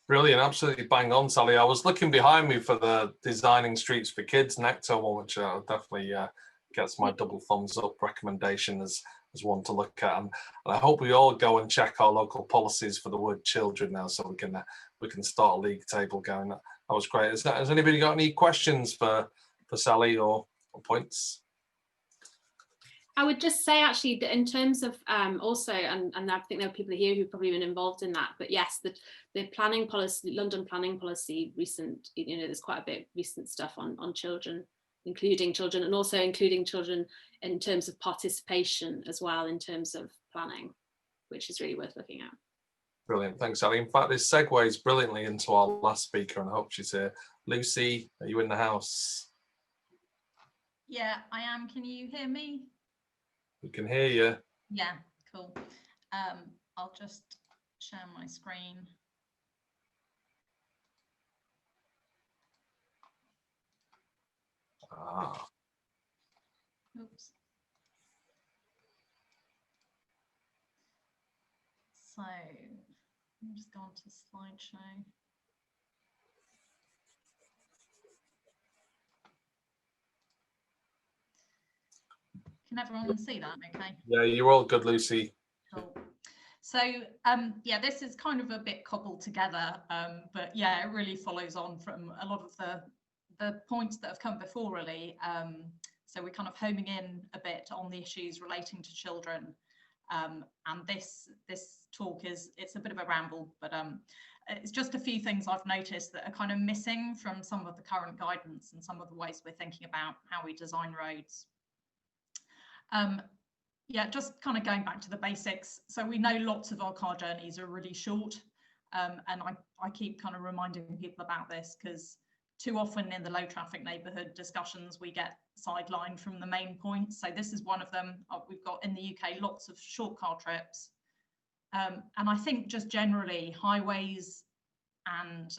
Brilliant, absolutely bang on, Sally. I was looking behind me for the Designing Streets for Kids Nectar one, which definitely gets my double thumbs up recommendation as one to look at. And I hope we all go and check our local policies for the word children now, so we can start a league table going. That was great. Has anybody got any questions for Sally or points? I would just say, actually, that in terms of also, and I think there are people here who've probably been involved in that, but yes, the planning policy, London planning policy, recent, there's quite a bit of recent stuff on children, including children, and also including children in terms of participation as well, in terms of planning, which is really worth looking at. Brilliant, thanks, Sally. In fact, this segues brilliantly into our last speaker, and I hope she's here. Lucy, are you in the house? Yeah, I am. Can you hear me? We can hear you. Yeah, cool. I'll just share my screen. Oops. So I'm just going to slideshow. Can everyone see that okay? Yeah, you're all good, Lucy. Cool. So yeah, this is kind of a bit cobbled together, but yeah, it really follows on from a lot of the points that have come before, really. So we're kind of homing in a bit on the issues relating to children, and this talk it's a bit of a ramble, but it's just a few things I've noticed that are kind of missing from some of the current guidance and some of the ways we're thinking about how we design roads. Yeah, just kind of going back to the basics. So we know lots of our car journeys are really short, and I keep kind of reminding people about this, because too often in the low traffic neighbourhood discussions we get sidelined from the main points. So this is one of them. We've got in the UK lots of short car trips, and I think just generally highways and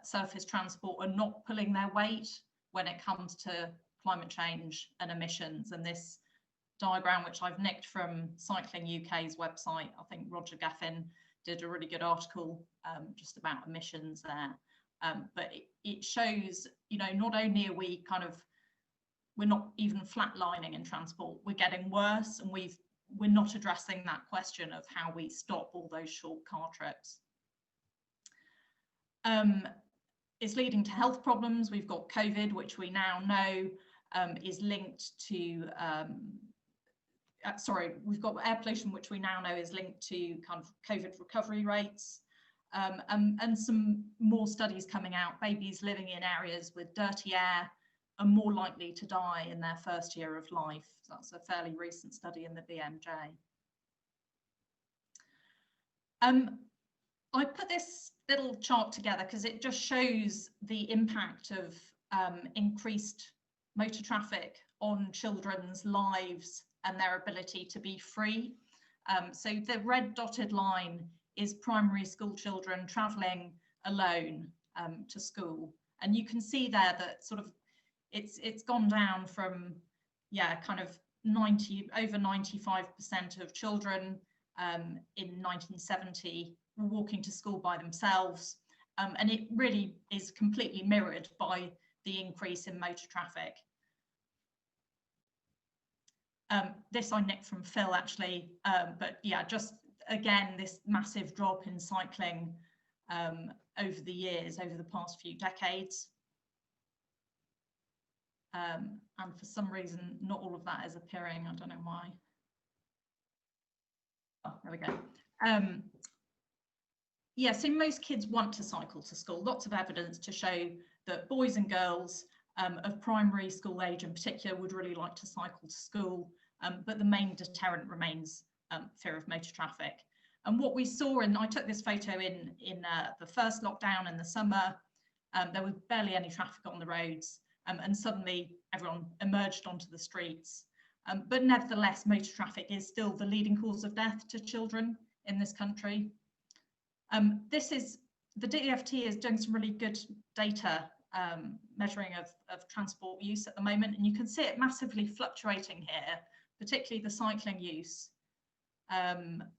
surface transport are not pulling their weight when it comes to climate change and emissions. And this diagram, which I've nicked from Cycling UK's website, I think Roger Gaffin did a really good article just about emissions there. But it shows, not only are we're not even flatlining in transport, we're getting worse, and we're not addressing that question of how we stop all those short car trips. It's leading to health problems. We've got COVID, which we now know is linked to we've got air pollution, which we now know is linked to kind of COVID recovery rates, and some more studies coming out. Babies living in areas with dirty air are more likely to die in their first year of life. That's a fairly recent study in the BMJ. I put this little chart together because it just shows the impact of increased motor traffic on children's lives and their ability to be free. So the red dotted line is primary school children travelling alone to school, and you can see there that sort of it's gone down from, yeah, kind of over 95% of children in 1970 were walking to school by themselves, and it really is completely mirrored by the increase in motor traffic. This I nicked from Phil actually, but yeah, just again, this massive drop in cycling over the years, over the past few decades. And for some reason, not all of that is appearing. I don't know why. Oh, there we go. Yeah, so most kids want to cycle to school. Lots of evidence to show that boys and girls of primary school age in particular would really like to cycle to school, but the main deterrent remains fear of motor traffic. And what we saw, and I took this photo in the first lockdown in the summer, there was barely any traffic on the roads, and suddenly everyone emerged onto the streets. But nevertheless, motor traffic is still the leading cause of death to children in this country. The DFT is doing some really good data measuring of transport use at the moment, and you can see it massively fluctuating here, particularly the cycling use.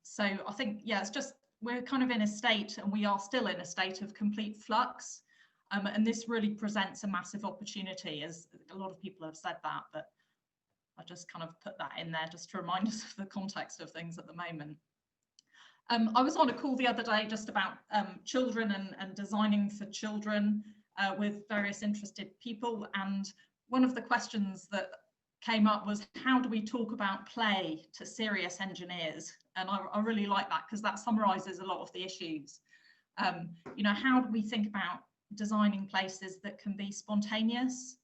So I think, yeah, it's just, we're kind of in a state, and we are still in a state of complete flux. And this really presents a massive opportunity, as a lot of people have said that, but I just kind of put that in there just to remind us of the context of things at the moment. I was on a call the other day just about children and designing for children with various interested people. And one of the questions that came up was, how do we talk about play to serious engineers? And I really like that, because that summarises a lot of the issues. You know, how do we think about designing places that can be spontaneous,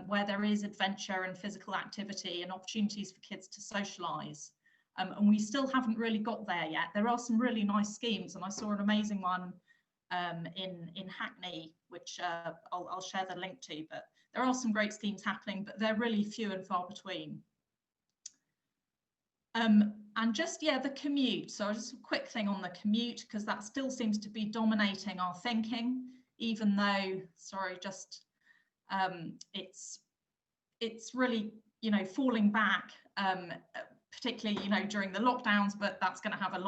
where there is adventure and physical activity and opportunities for kids to socialise? And we still haven't really got there yet. There are some really nice schemes, and I saw an amazing one in Hackney, which I'll share the link to, but there are some great schemes happening, but they're really few and far between. And just, yeah, the commute. So just a quick thing on the commute, because that still seems to be dominating our thinking, even though, sorry, just it's really, you know, falling back, particularly, you know, during the lockdowns, but that's going to have a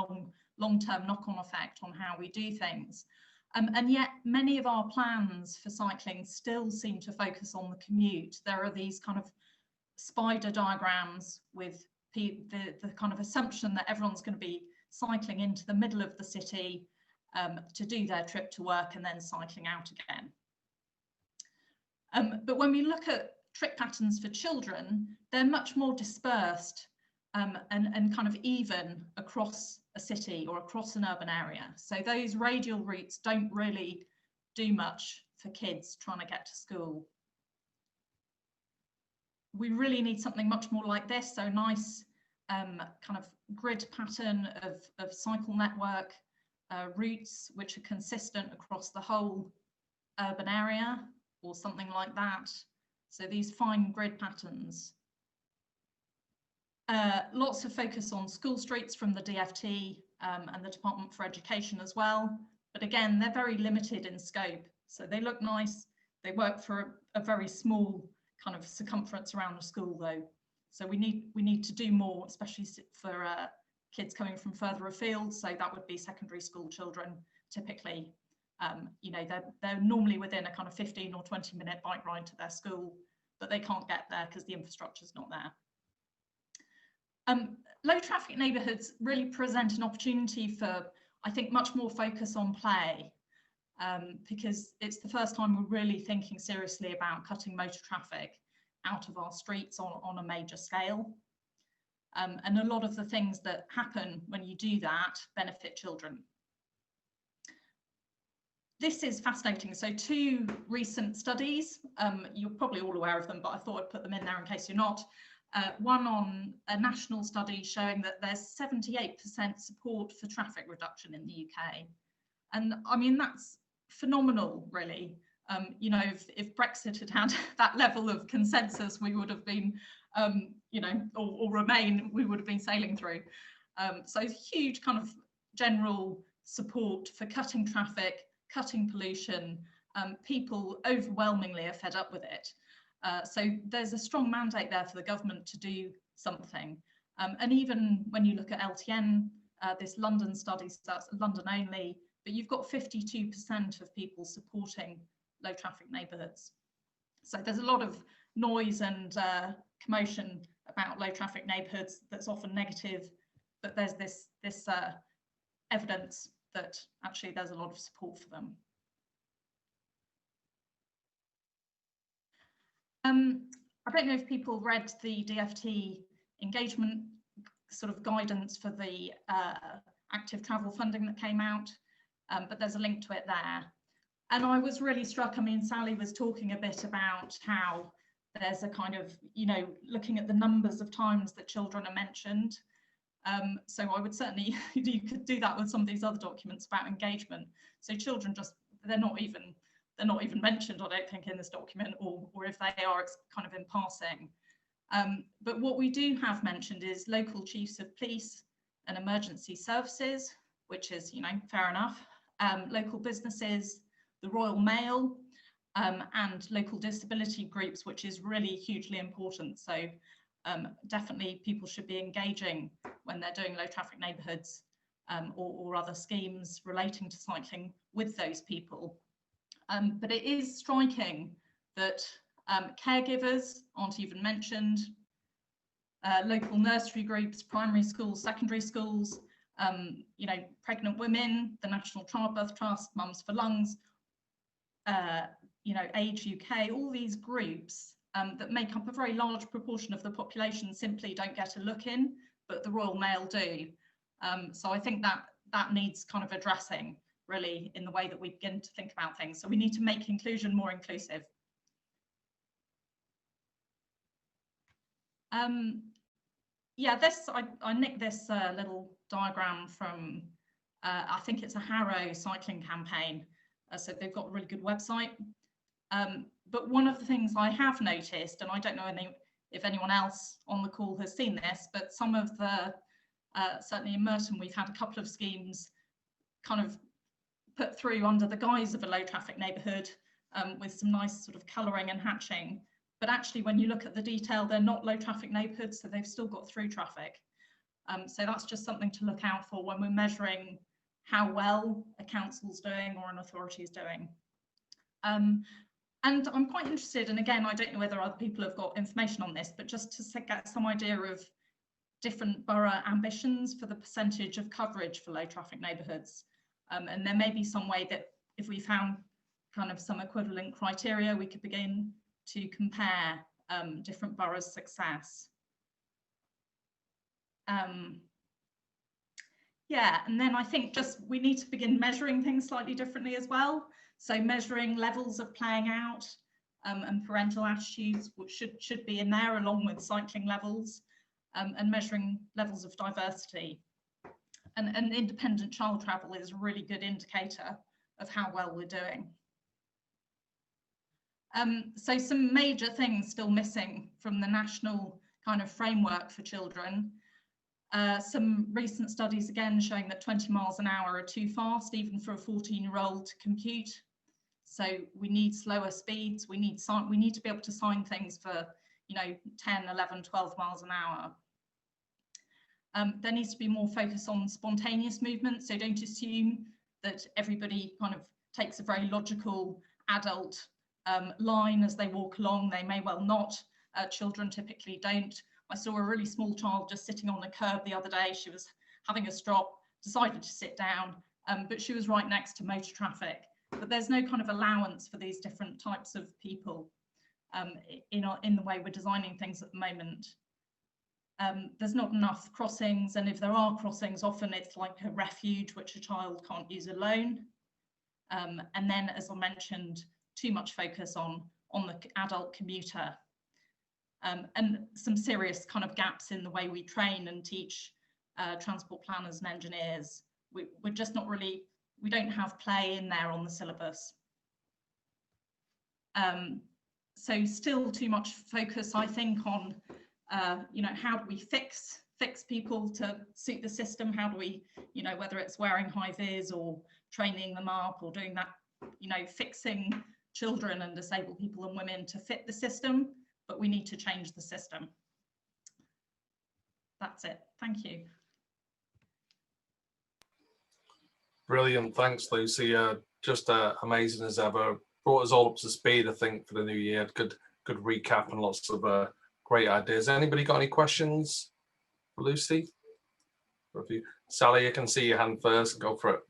long-term knock-on effect on how we do things. And yet many of our plans for cycling still seem to focus on the commute. There are these kind of spider diagrams with the kind of assumption that everyone's going to be cycling into the middle of the city to do their trip to work and then cycling out again. But when we look at trip patterns for children, they're much more dispersed and kind of even across a city or across an urban area. So those radial routes don't really do much for kids trying to get to school. We really need something much more like this, so nice kind of grid pattern of cycle network routes which are consistent across the whole urban area, or something like that. So these fine grid patterns. Lots of focus on school streets from the DFT and the Department for Education as well. But again, they're very limited in scope. So they look nice. They work for a very small kind of circumference around the school though. So we need to do more, especially for kids coming from further afield. So that would be secondary school children typically. You know, they're normally within a kind of 15 or 20-minute bike ride to their school, but they can't get there because the infrastructure's not there. Low traffic neighbourhoods really present an opportunity for, I think, much more focus on play, because it's the first time we're really thinking seriously about cutting motor traffic out of our streets on a major scale. And a lot of the things that happen when you do that benefit children. this is fascinating. So 2 recent studies, you're probably all aware of them, but I thought I'd put them in there in case you're not. One on a national study showing that there's 78% support for traffic reduction in the UK. And I mean, that's phenomenal, really. You know, if Brexit had had that level of consensus, we would have been, you know, or Remain, we would have been sailing through. So huge kind of general support for cutting traffic, cutting pollution. People overwhelmingly are fed up with it. So there's a strong mandate there for the government to do something. And even when you look at LTN, this London study, so that's London only, but you've got 52% of people supporting low traffic neighbourhoods. So there's a lot of noise and commotion about low traffic neighbourhoods that's often negative, but there's this evidence that actually there's a lot of support for them. I don't know if people read the DFT engagement sort of guidance for the active travel funding that came out, but there's a link to it there. And I was really struck, I mean, Sally was talking a bit about how there's a kind of, you know, looking at the numbers of times that children are mentioned. So I would certainly, you could do that with some of these other documents about engagement. So children just, they're not even mentioned, I don't think, in this document, or if they are, it's kind of in passing. But what we do have mentioned is local chiefs of police and emergency services, which is, you know, fair enough. Local businesses, the Royal Mail, and local disability groups, which is really hugely important. So definitely people should be engaging when they're doing low traffic neighbourhoods or other schemes relating to cycling with those people. But it is striking that caregivers aren't even mentioned, local nursery groups, primary schools, secondary schools, you know, pregnant women, the National Childbirth Trust, Mums for Lungs, you know, Age UK, all these groups that make up a very large proportion of the population simply don't get a look in, but the Royal Mail do. So I think that needs kind of addressing, really, in the way that we begin to think about things. So we need to make inclusion more inclusive. Yeah, this, I nicked this little diagram from, I think it's a Harrow cycling campaign. So they've got a really good website. But one of the things I have noticed, and I don't know if anyone else on the call has seen this, but some of the, certainly in Merton, we've had a couple of schemes kind of put through under the guise of a low traffic neighbourhood with some nice sort of colouring and hatching. But actually, when you look at the detail, they're not low traffic neighbourhoods, so they've still got through traffic. So that's just something to look out for when we're measuring how well a council's doing or an authority is doing. And I'm quite interested, and again, I don't know whether other people have got information on this, but just to get some idea of different borough ambitions for the percentage of coverage for low traffic neighbourhoods. And there may be some way that if we found kind of some equivalent criteria, we could begin to compare different boroughs' success. Yeah, and then I think just we need to begin measuring things slightly differently as well. So measuring levels of playing out and parental attitudes, which should be in there along with cycling levels, and measuring levels of diversity. And independent child travel is a really good indicator of how well we're doing. So some major things still missing from the national kind of framework for children. Some recent studies again showing that 20 miles an hour are too fast even for a 14-year-old to compute. So we need slower speeds. We need to be able to sign things for, you know, 10, 11, 12 miles an hour. There needs to be more focus on spontaneous movement. So don't assume that everybody kind of takes a very logical adult line as they walk along. They may well not. Children typically don't. I saw a really small child just sitting on a curb the other day. She was having a strop, decided to sit down, but she was right next to motor traffic. But there's no kind of allowance for these different types of people in the way we're designing things at the moment. There's not enough crossings, and if there are crossings, often it's like a refuge which a child can't use alone. And then, as I mentioned, too much focus on the adult commuter, and some serious kind of gaps in the way we train and teach transport planners and engineers. We're just not really, we don't have play in there on the syllabus. So still too much focus, I think, on you know, how do we fix people to suit the system? How do we, you know, whether it's wearing high vis or training them up or doing that, you know, fixing children and disabled people and women to fit the system, but we need to change the system. That's it. Thank you. Brilliant. Thanks, Lucy. Just amazing as ever. Brought us all up to speed, I think, for the new year. Good recap and lots of great ideas. Anybody got any questions for Lucy? Or if you, Sally, I can see your hand first. Go for it.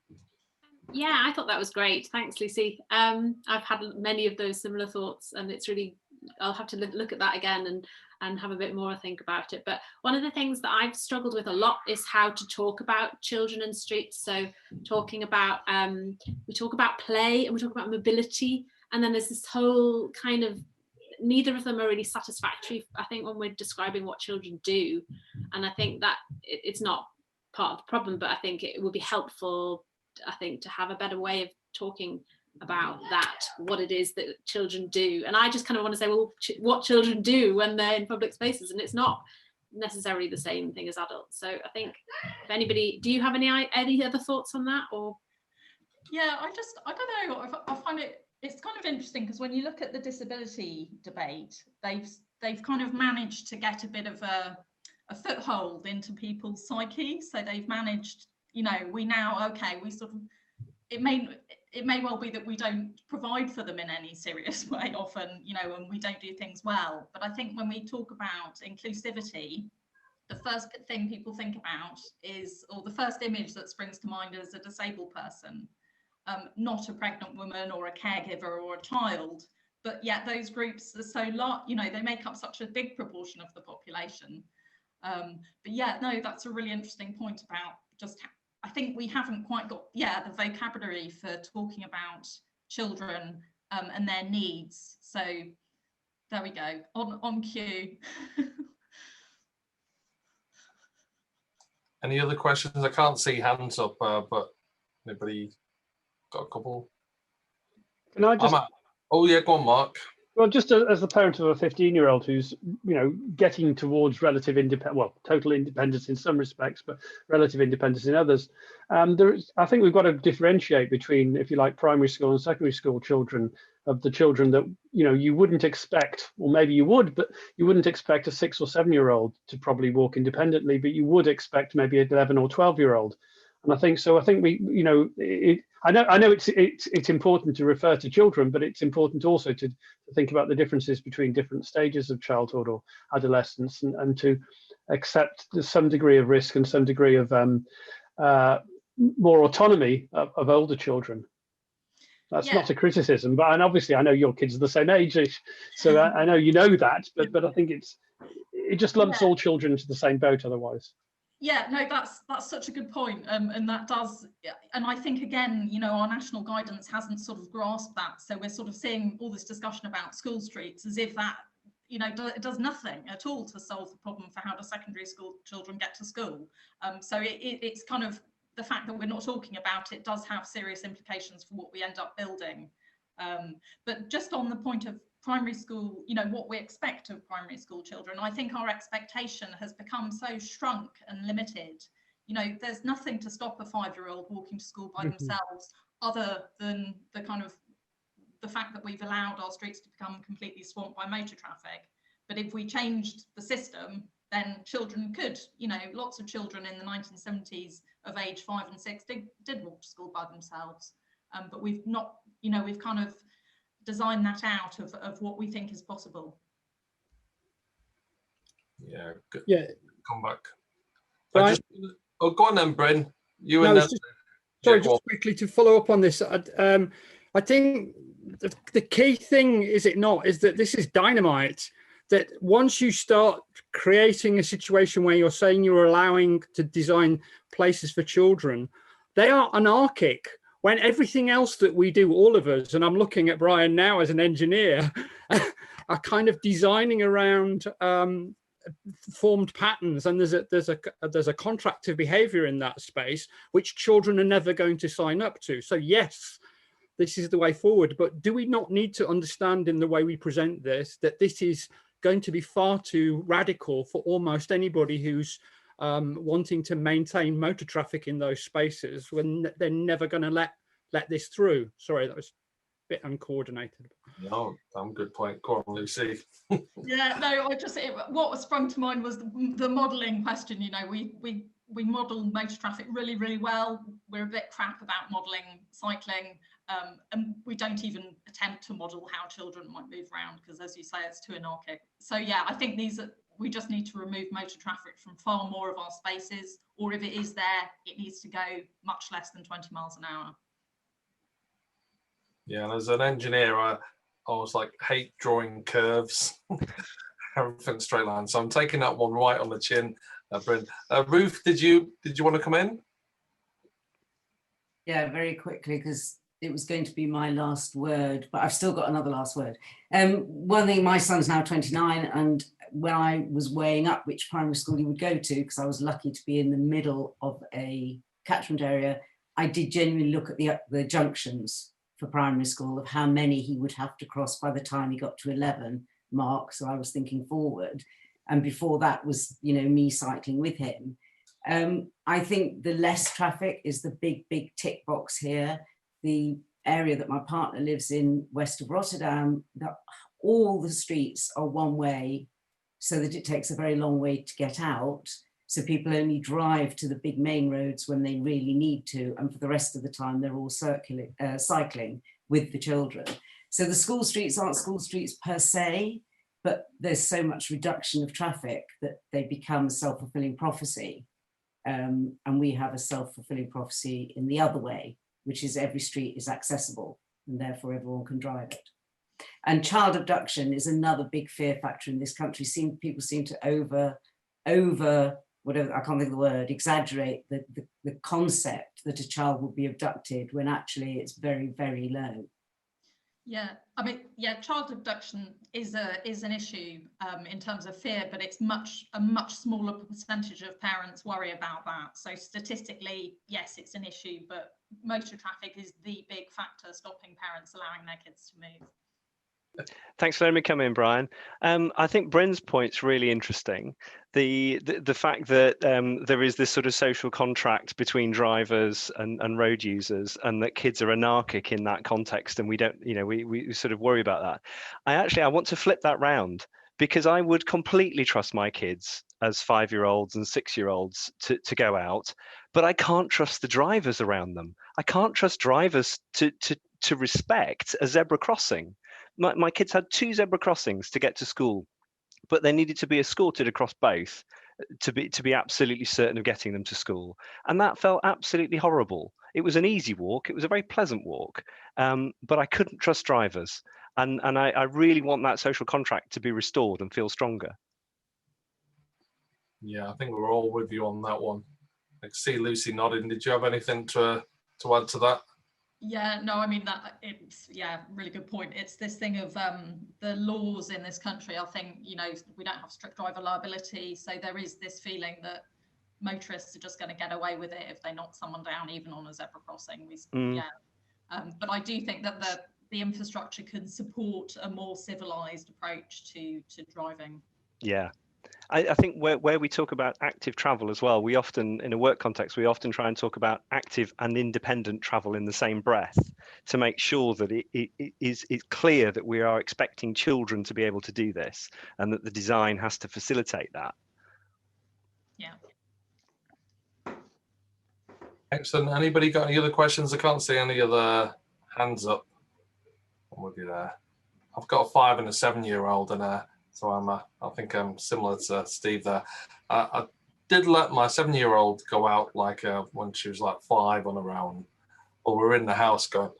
Yeah, I thought that was great. Thanks, Lucy. I've had many of those similar thoughts, and it's really, I'll have to look at that again and have a bit more think about it. But one of the things that I've struggled with a lot is how to talk about children and streets. So talking about, we talk about play and we talk about mobility, and then there's this whole kind of, neither of them are really satisfactory, I think, when we're describing what children do. And I think that it's not part of the problem, but I think it would be helpful, I think, to have a better way of talking about that, what it is that children do. And I just kind of want to say, well, what children do when they're in public spaces, and it's not necessarily the same thing as adults. So I think, if anybody, do you have any other thoughts on that? Or yeah, I don't know, I find it's kind of interesting, because when you look at the disability debate, they've kind of managed to get a bit of a foothold into people's psyche. So they've managed, you know, we now, okay, we sort of, it may well be that we don't provide for them in any serious way often, you know, and we don't do things well. But I think when we talk about inclusivity, the first thing people think about is, or the first image that springs to mind, is a disabled person, not a pregnant woman or a caregiver or a child. But yet those groups are so large, you know, they make up such a big proportion of the population. But yeah, no, that's a really interesting point about just, I think we haven't quite got, yeah, the vocabulary for talking about children and their needs. So there we go, on cue. Any other questions? I can't see hands up, but anybody got a couple? Can I just? Oh yeah, go on, Mark. Well, just as the parent of a 15-year-old who's, you know, getting towards relative independence, well, total independence in some respects, but relative independence in others, I think we've got to differentiate between, if you like, primary school and secondary school children, of the children that, you know, you wouldn't expect, or maybe you would, but you wouldn't expect a 6 or 7-year-old to probably walk independently, but you would expect maybe an 11 or 12-year-old. And I think so. I think we, you know, I know it's important to refer to children, but it's important also to think about the differences between different stages of childhood or adolescence, and to accept some degree of risk and some degree of more autonomy of older children. That's not a criticism, but, and obviously I know your kids are the same age, so I know you know that, but I think it just lumps all children into the same boat otherwise. Yeah, no, that's such a good point, and that does, and I think, again, you know, our national guidance hasn't sort of grasped that, so we're sort of seeing all this discussion about school streets as if that, you know, it does nothing at all to solve the problem for how do secondary school children get to school. So it's kind of, the fact that we're not talking about it does have serious implications for what we end up building. But just on the point of primary school, you know, what we expect of primary school children, I think our expectation has become so shrunk and limited. You know, there's nothing to stop a 5-year-old walking to school by themselves, other than the kind of the fact that we've allowed our streets to become completely swamped by motor traffic. But if we changed the system, then children could, you know, lots of children in the 1970s of age 5 and 6 did walk to school by themselves. But we've not, you know, we've kind of design that out of what we think is possible. Yeah, good. Yeah. Come back. Right. Oh, go on then, Bryn. You no, and then. Sorry, just quickly to follow up on this. I think the key thing, is it not, is that this is dynamite. That once you start creating a situation where you're saying you're allowing to design places for children, they are anarchic. when everything else that we do, all of us, and I'm looking at Brian now as an engineer, are kind of designing around formed patterns, and there's a contractive behavior in that space which children are never going to sign up to. So yes, this is the way forward, but do we not need to understand in the way we present this that this is going to be far too radical for almost anybody who's wanting to maintain motor traffic in those spaces, when they're never going to let this through? Sorry, that was a bit uncoordinated. No, good point. Go on, Lucy. Yeah, no, what was sprung to mind was the modelling question. You know, we model motor traffic really, really well. We're a bit crap about modelling cycling, and we don't even attempt to model how children might move around, because, as you say, it's too anarchic. So yeah, I think we just need to remove motor traffic from far more of our spaces, or if it is there, it needs to go much less than 20 miles an hour. Yeah, and as an engineer, I was like, hate drawing curves, everything straight line. So I'm taking that one right on the chin, Bryn. Ruth, did you want to come in? Yeah, very quickly, because it was going to be my last word, but I've still got another last word. One thing, my son's now 29, and when I was weighing up which primary school he would go to, because I was lucky to be in the middle of a catchment area, I did genuinely look at the junctions for primary school of how many he would have to cross by the time he got to 11 mark. So I was thinking forward, and before that was, you know, me cycling with him. I think the less traffic is the big tick box here. The area that my partner lives in, west of Rotterdam, all the streets are one way, so that it takes a very long way to get out. So people only drive to the big main roads when they really need to, and for the rest of the time they're all cycling with the children. So the school streets aren't school streets per se, but there's so much reduction of traffic that they become a self-fulfilling prophecy. And we have a self-fulfilling prophecy in the other way, which is every street is accessible and therefore everyone can drive it. And child abduction is another big fear factor in this country. People seem to over whatever, I can't think of the word, exaggerate the concept that a child will be abducted when actually it's very, very low. Yeah, I mean, yeah, child abduction is an issue in terms of fear, but it's a much smaller percentage of parents worry about that. So statistically, yes, it's an issue, but motor traffic is the big factor stopping parents allowing their kids to move. Thanks for letting me come in, Brian. I think Bryn's point's really interesting. The fact that there is this sort of social contract between drivers and road users, and that kids are anarchic in that context, and we don't, you know, we sort of worry about that. I want to flip that round, because I would completely trust my kids as 5-year-olds and 6-year-olds to go out, but I can't trust the drivers around them. I can't trust drivers to respect a zebra crossing. My kids had 2 zebra crossings to get to school, but they needed to be escorted across both to be absolutely certain of getting them to school. And that felt absolutely horrible. It was an easy walk. It was a very pleasant walk, but I couldn't trust drivers. And I really want that social contract to be restored and feel stronger. Yeah, I think we're all with you on that one. I see Lucy nodding. Did you have anything to add to that? Yeah, no, I mean, it's, yeah, really good point. It's this thing of the laws in this country. I think, you know, we don't have strict driver liability, so there is this feeling that motorists are just going to get away with it if they knock someone down, even on a zebra crossing. But I do think that the infrastructure can support a more civilized approach to driving. Yeah. I think where we talk about active travel as well, we often, in a work context, we often try and talk about active and independent travel in the same breath, to make sure that it's clear that we are expecting children to be able to do this, and that the design has to facilitate that. Yeah. Excellent. Anybody got any other questions? I can't see any other hands up. I'm with you there. I've got a 5 and a 7-year-old, and so I think I'm similar to Steve there. I did let my 7-year-old go out when she was like 5 on her own. Well, we're in the house going,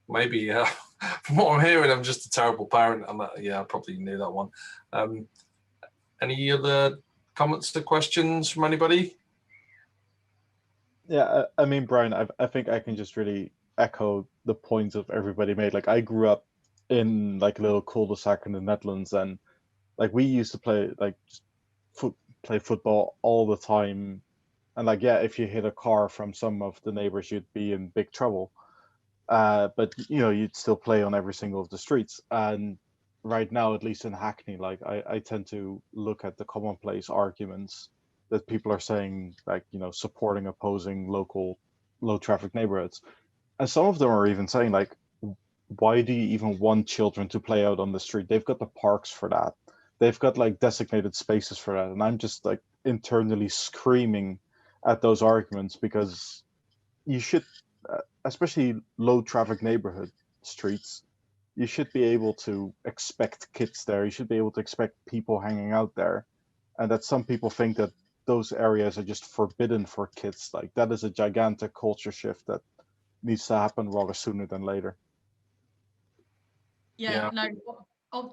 maybe, from what I'm hearing, I'm just a terrible parent. I probably knew that one. Any other comments or questions from anybody? Yeah, I mean, Brian, I think I can just really echo the points of everybody made. Like, I grew up in like a little cul-de-sac in the Netherlands, and like we used to play like play football all the time. And like, yeah, if you hit a car from some of the neighbors, you'd be in big trouble. But you know, you'd still play on every single of the streets. And right now, at least in Hackney, like I tend to look at the commonplace arguments that people are saying, like, you know, supporting opposing local low traffic neighborhoods. And some of them are even saying like, why do you even want children to play out on the street? They've got the parks for that. They've got like designated spaces for that. And I'm just like internally screaming at those arguments, because you should, especially low traffic neighborhood streets, you should be able to expect kids there. You should be able to expect people hanging out there. And that some people think that those areas are just forbidden for kids. Like, that is a gigantic culture shift that needs to happen rather sooner than later. Yeah, no,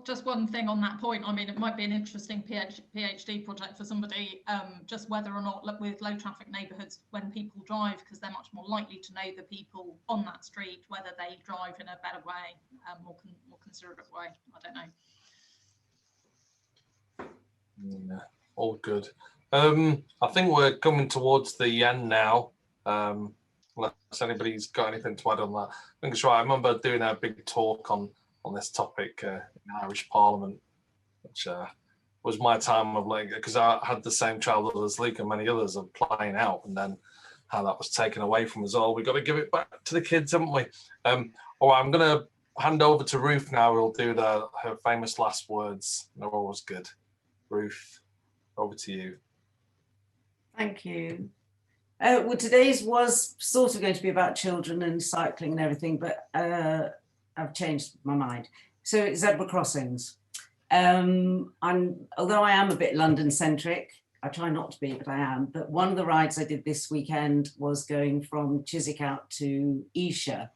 just one thing on that point. I mean, it might be an interesting PhD project for somebody, just whether or not with low traffic neighbourhoods, when people drive, because they're much more likely to know the people on that street, whether they drive in a better way, more considerate way. I don't know. Yeah, all good. I think we're coming towards the end now. Unless anybody's got anything to add on that. I think it's right. I remember doing a big talk on this topic in Irish Parliament, which was my time of like, because I had the same childhood as Luke and many others of playing out, and then how that was taken away from us all. We've got to give it back to the kids, haven't we? All right, I'm going to hand over to Ruth now, who'll do her famous last words. They're always good. Ruth, over to you. Thank you. Well, today's was sort of going to be about children and cycling and everything, but I've changed my mind. So zebra crossings. Although I am a bit London-centric, I try not to be, but I am. But one of the rides I did this weekend was going from Chiswick out to Esher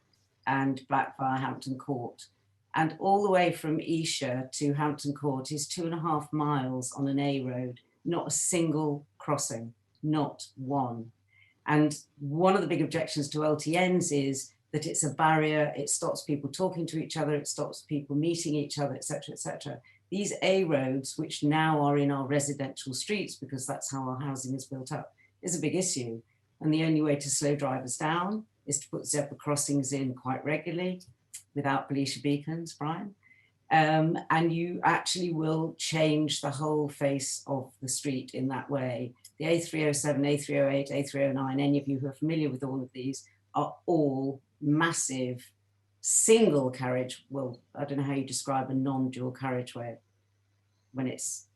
and back via Hampton Court. And all the way from Esher to Hampton Court is 2.5 miles on an A road, not a single crossing, not one. And one of the big objections to LTNs is that it's a barrier, it stops people talking to each other, it stops people meeting each other, etc., etc. These A roads, which now are in our residential streets because that's how our housing is built up, is a big issue. And the only way to slow drivers down is to put zebra crossings in quite regularly without Belisha beacons, Brian. And you actually will change the whole face of the street in that way. The A307, A308, A309, any of you who are familiar with all of these, are all massive single carriage. Well, I don't know how you describe a non-dual carriageway when it's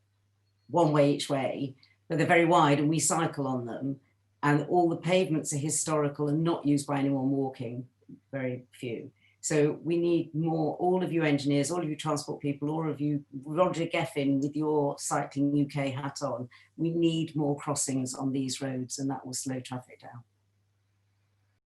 one way each way, but they're very wide and we cycle on them. And all the pavements are historical and not used by anyone walking, very few. So we need more, all of you engineers, all of you transport people, all of you, Roger Geffin with your Cycling UK hat on, we need more crossings on these roads and that will slow traffic down.